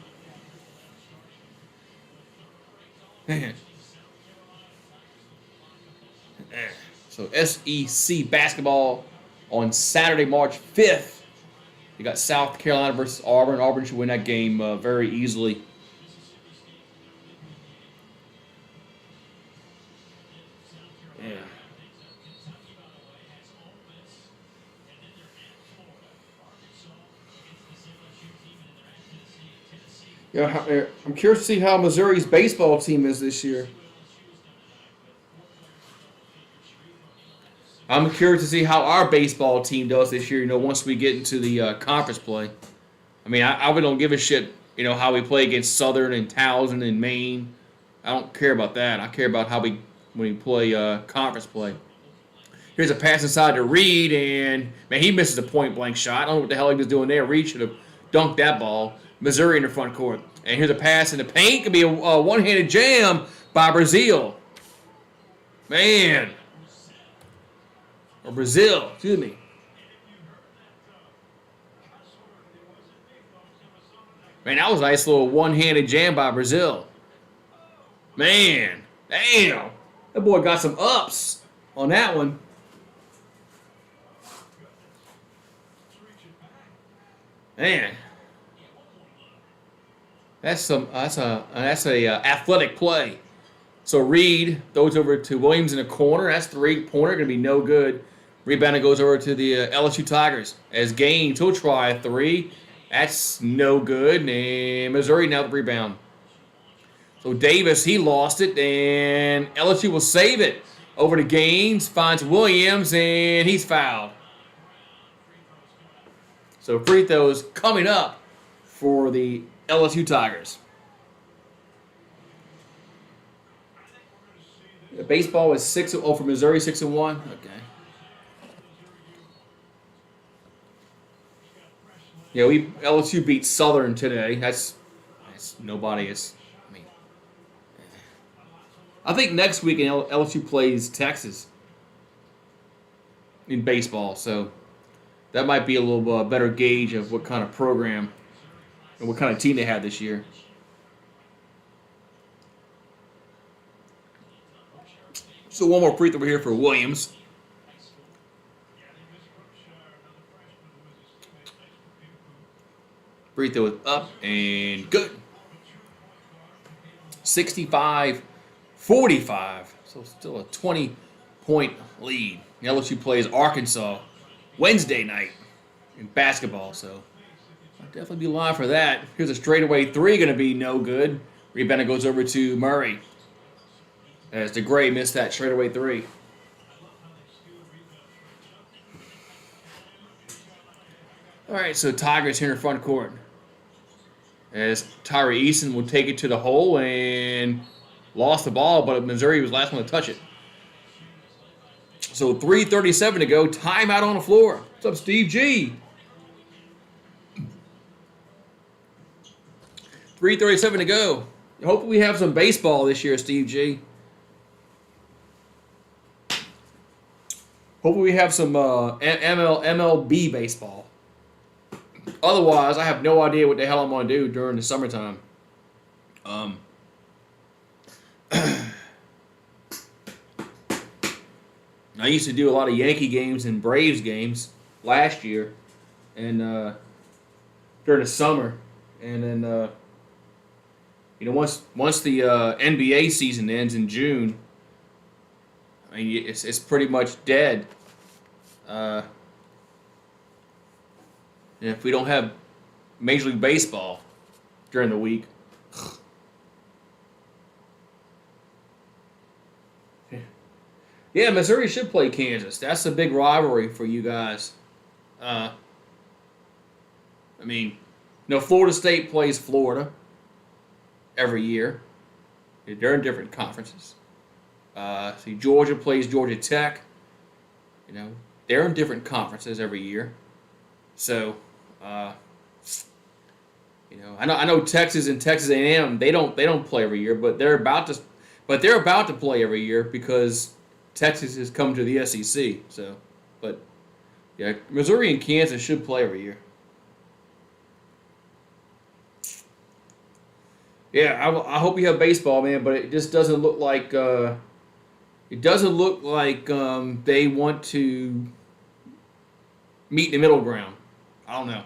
Man. So SEC basketball on Saturday, March 5th. You got South Carolina versus Auburn. Auburn should win that game very easily. Yeah. Yeah, I'm curious to see how Missouri's baseball team is this year. I'm curious to see how our baseball team does this year, once we get into the conference play. I mean, I really don't give a shit, how we play against Southern and Towson and Maine. I don't care about that. I care about when we play conference play. Here's a pass inside to Reed, and, man, he misses a point-blank shot. I don't know what the hell he was doing there. Reed should have dunked that ball. Missouri in the front court. And here's a pass in the paint. Could be a one-handed jam by Brazil. Man. Or Brazil, excuse me. Man, that was a nice little one-handed jam by Brazil. Man, damn. That boy got some ups on that one. Man, that's a athletic play. So Reed throws over to Williams in the corner. That's three-pointer, going to be no good. Rebound goes over to the LSU Tigers. As Gaines, he'll try a three. That's no good. And Missouri now the rebound. So Davis, he lost it, and LSU will save it. Over to Gaines, finds Williams, and he's fouled. So free throws coming up for the LSU Tigers. The baseball is 6-0 for Missouri, 6-1. Okay. Yeah, LSU beat Southern today. That's nobody is. I think next week LSU plays Texas in baseball, so that might be a little better gauge of what kind of program and what kind of team they had this year. So one more free throw here for Williams. Free throw is up and good. 65-45. So still a 20-point lead. LSU plays Arkansas Wednesday night in basketball, so I'll definitely be live for that. Here's a straightaway three, going to be no good. Rebound goes over to Murray. As DeGray missed that straightaway three. All right, so Tigers here in front court. As Tyree Easton will take it to the hole and lost the ball, but Missouri was the last one to touch it. So 3:37 to go. Timeout on the floor. What's up, Steve G? 3:37 to go. Hopefully we have some baseball this year, Steve G. Hopefully we have some MLB baseball. Otherwise, I have no idea what the hell I'm going to do during the summertime. I used to do a lot of Yankee games and Braves games last year, and during the summer, and then once the NBA season ends in June, I mean it's pretty much dead. If we don't have Major League Baseball during the week. Yeah, Missouri should play Kansas. That's a big rivalry for you guys. Florida State plays Florida every year. They're in different conferences. Georgia plays Georgia Tech. They're in different conferences every year. So, I know Texas and Texas A&M. They don't play every year, but they're about to play every year because Texas has come to the SEC. So, but yeah, Missouri and Kansas should play every year. Yeah, I hope you have baseball, man, but it just doesn't look like they want to meet in the middle ground. I don't know.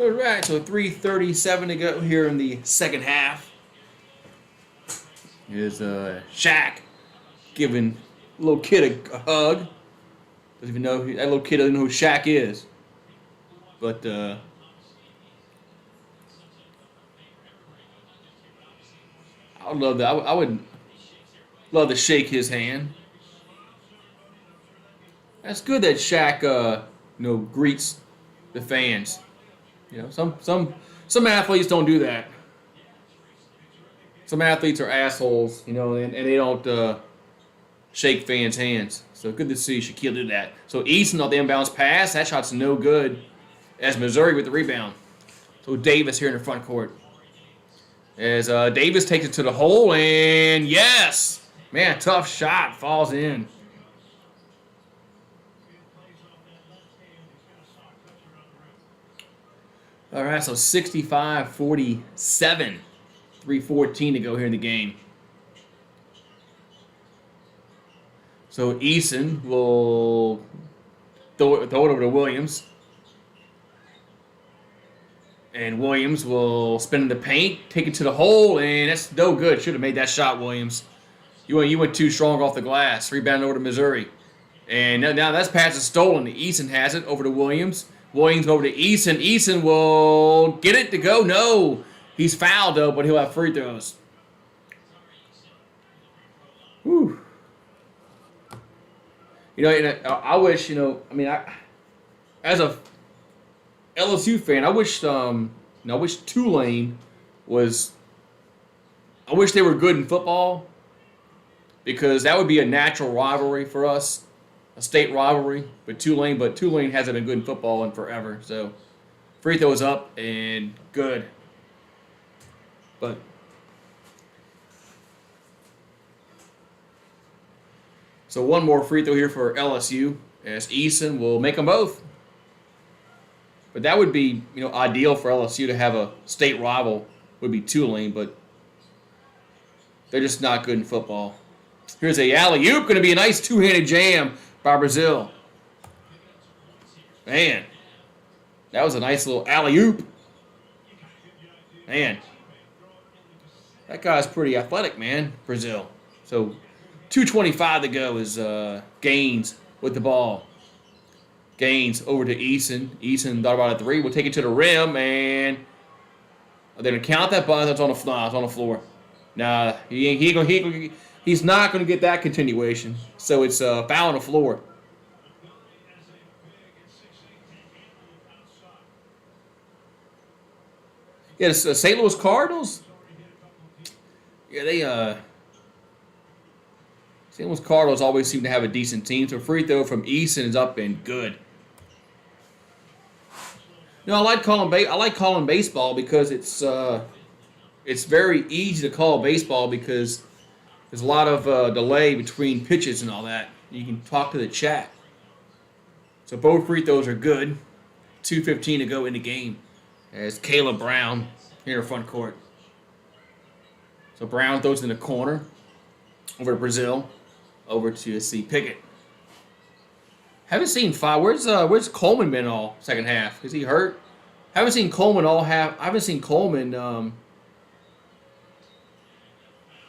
All right, so 3:37 to go here in the second half. Here's Shaq giving a little kid a hug. Doesn't even know that little kid doesn't know who Shaq is. But I would love that. I would love to shake his hand. That's good that Shaq greets the fans. Some athletes don't do that. Some athletes are assholes, and they don't shake fans' hands. So good to see Shaquille do that. So Easton off the inbounds pass. That shot's no good as Missouri with the rebound. So Davis here in the front court. As Davis takes it to the hole, and yes! Man, tough shot. Falls in. All right, so 65-47. 3:14 to go here in the game. So Eason will throw it over to Williams. And Williams will spin in the paint, take it to the hole, and that's no good. Should have made that shot, Williams. You went too strong off the glass. Rebound over to Missouri. And now that pass is stolen. Eason has it over to Williams. Williams over to Eason. Eason will get it to go. No. He's fouled, though, but he'll have free throws. Whew. I wish, as a LSU fan, I wish Tulane was. I wish they were good in football because that would be a natural rivalry for us, a state rivalry. But Tulane hasn't been good in football in forever. So free throws up and good. But so one more free throw here for LSU as Eason will make them both. But that would be, ideal for LSU to have a state rival would be Tulane, but they're just not good in football. Here's a alley-oop, going to be a nice two-handed jam by Brazil. Man, that was a nice little alley-oop. Man, that guy's pretty athletic, man, Brazil. So 2:25 to go is Gaines with the ball. Gaines over to Eason. Eason thought about a three. We'll take it to the rim, and they're going to count that, but it's on the floor. Nah, he's not going to get that continuation. So it's foul on the floor. Yeah, the St. Louis Cardinals. Yeah, St. Louis Cardinals always seem to have a decent team. So free throw from Eason is up and good. I like calling baseball because it's very easy to call baseball because there's a lot of delay between pitches and all that. You can talk to the chat. So both free throws are good. 2:15 to go in the game. As Caleb Brown here in front court. So Brown throws in the corner over to Brazil. Over to Pickett. Haven't seen five. Where's Coleman been all second half? Is he hurt? Haven't seen Coleman all half. I haven't seen Coleman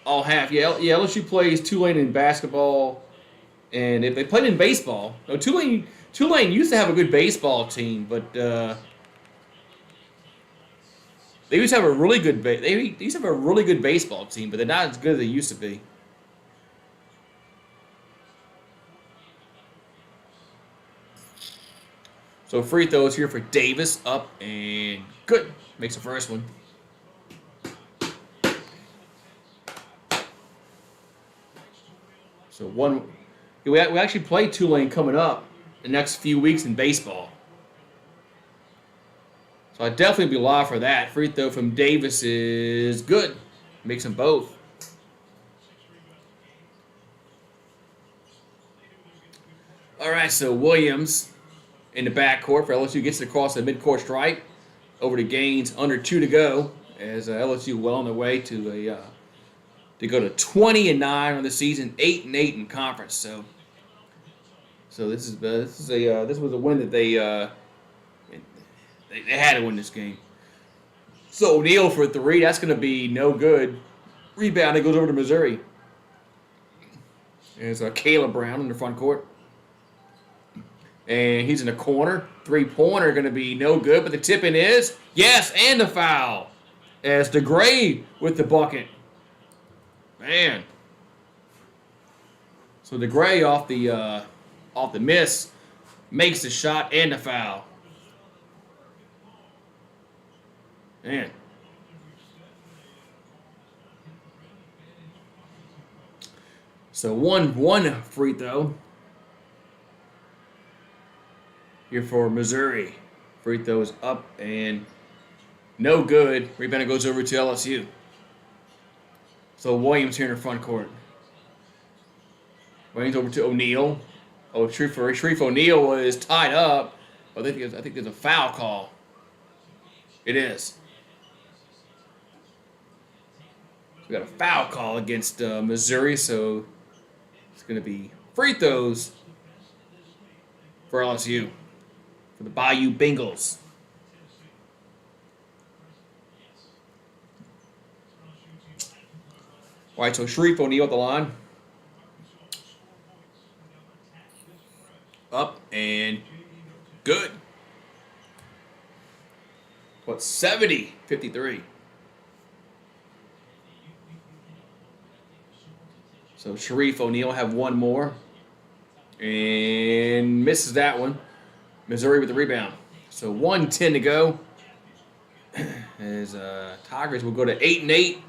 all half. Yeah, LSU plays Tulane in basketball, and if they played in baseball, no, Tulane used to have a good baseball team, but they used to have a really good baseball team, but they're not as good as they used to be. So free throws here for Davis, up and good. Makes the first one. So we actually play Tulane coming up the next few weeks in baseball. So I'd definitely be live for that. Free throw from Davis is good. Makes them both. All right, so Williams in the backcourt for LSU gets it across the midcourt stripe over to Gaines. Under 2 to go as LSU well on their way to go to 20-9 on the season, 8-8 in conference. So this was a win that they had to win this game. So O'Neal for 3, that's going to be no good. Rebound, it goes over to Missouri. There's Caleb Brown in the front court. And he's in the corner. 3-pointer going to be no good, but the tip-in is yes, and the foul. As DeGray with the bucket. Man. So DeGray off the miss makes the shot and the foul. Man. So one free throw here for Missouri. Free throw is up and no good. Rebound goes over to LSU. So Williams here in the front court. Williams over to O'Neal. Oh, Sharif O'Neal is tied up. I think there's a foul call. It is. We got a foul call against Missouri, so it's going to be free throws for LSU, for the Bayou Bengals. All right, so Sharif O'Neal at the line. Up and good. What, 70-53. So Sharif O'Neal have one more. And misses that one. Missouri with the rebound. So 1:10 to go. As Tigers will go to 8-8.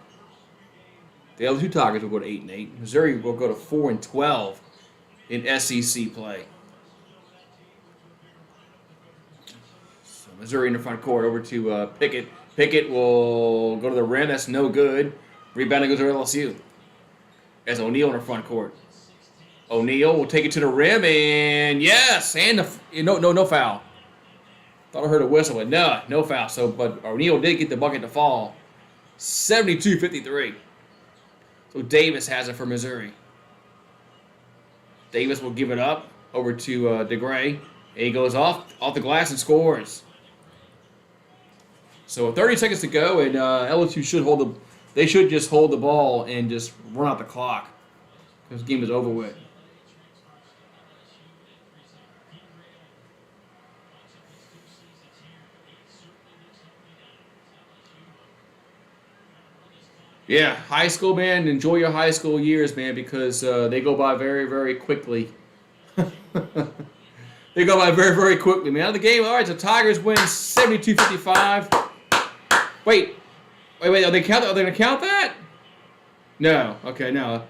The other two Tigers will go to 8-8. Missouri will go to 4-12 in SEC play. So Missouri in the front court over to Pickett. Pickett will go to the rim. That's no good. Rebounding goes to LSU. As O'Neal in the front court. O'Neal will take it to the rim, and yes, and no foul. Thought I heard a whistle, but no foul. So, but O'Neal did get the bucket to fall. 72-53. So Davis has it for Missouri. Davis will give it up over to DeGray. And he goes off the glass and scores. So 30 seconds to go, and LSU should just hold the ball and just run out the clock. Because the game is over with. Yeah, high school, man. Enjoy your high school years, man, because they go by very, very quickly. They go by very, very quickly, man. The game, all right, so Tigers win 72-55. Wait. Are they going to count that? No. Okay, no.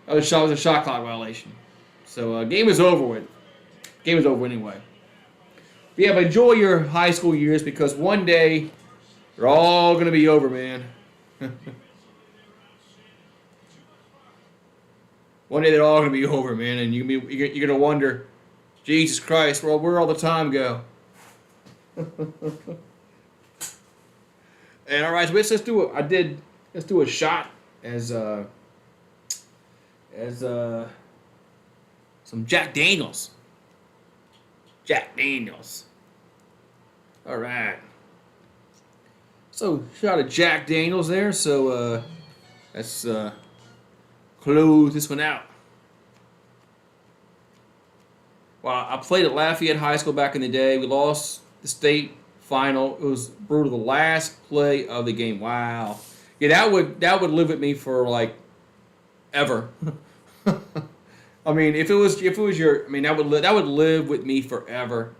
That was a shot clock violation. So game is over with. Game is over anyway. But yeah, but enjoy your high school years because one day they're all going to be over, man. One day they're all going to be over, man, and you're going to wonder, Jesus Christ, where all the time go? And all right, so let's do a shot as some Jack Daniels. Jack Daniels. All right. So, shot of Jack Daniels there. So, let's close this one out. Well, I played at Lafayette High School back in the day. We lost the state final. It was brutal. The last play of the game. Wow. Yeah, that would live with me for like ever. I mean, if it was your, I mean, that would live with me forever.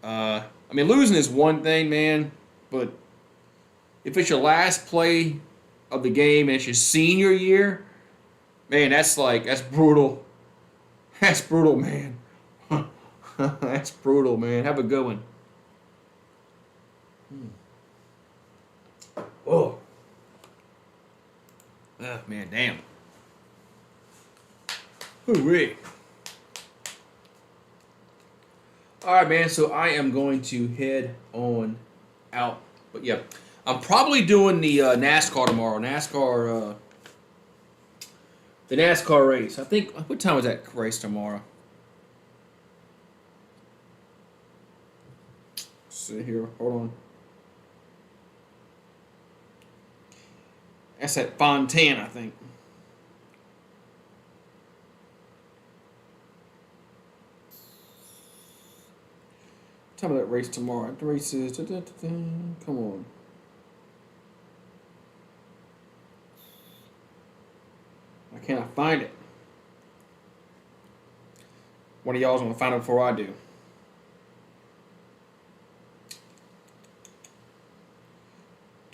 I mean, losing is one thing, man, but if it's your last play of the game and it's your senior year, man, that's brutal. That's brutal, man. That's brutal, man. Have a good one. Oh. Oh, man, damn. Hooray. All right, man, so I am going to head on out. But, yeah, I'm probably doing the NASCAR tomorrow. The NASCAR race. I think, what time is that race tomorrow? Let's see here. Hold on. That's at Fontana, I think. Time of that race tomorrow. The race is... Come on. I cannot find it. One of y'all is going to find it before I do.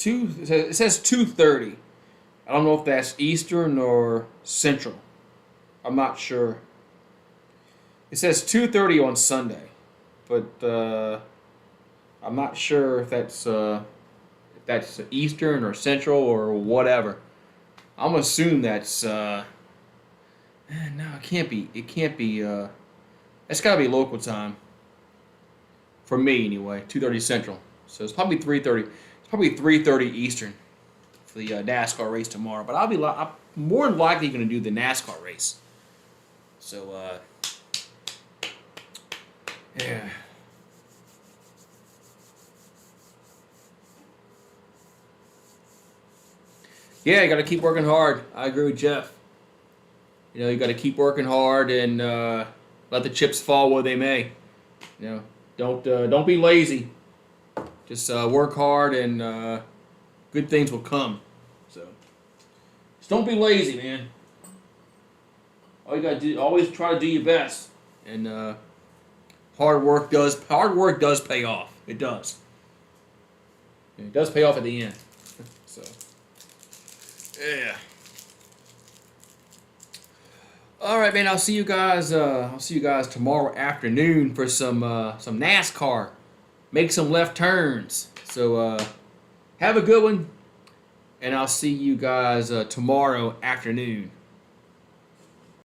It says 2:30. I don't know if that's Eastern or Central. I'm not sure. It says 2:30 on Sunday, but I'm not sure if that's Eastern or Central or whatever. I'm gonna assume that's no, it can't be. It can't be. It's gotta be local time for me anyway. 2:30 Central. So it's probably 3:30. It's probably 3:30 Eastern for the NASCAR race tomorrow. But I'm more than likely gonna do the NASCAR race. So yeah. Yeah, you got to keep working hard. I agree with Jeff. You got to keep working hard and let the chips fall where they may. Don't be lazy. Just work hard and good things will come. So just don't be lazy, man. All you gotta do, always try to do your best, and hard work does pay off. It does. It does pay off at the end. So yeah. All right, man. I'll see you guys. I'll see you guys tomorrow afternoon for some NASCAR. Make some left turns. So have a good one, and I'll see you guys tomorrow afternoon.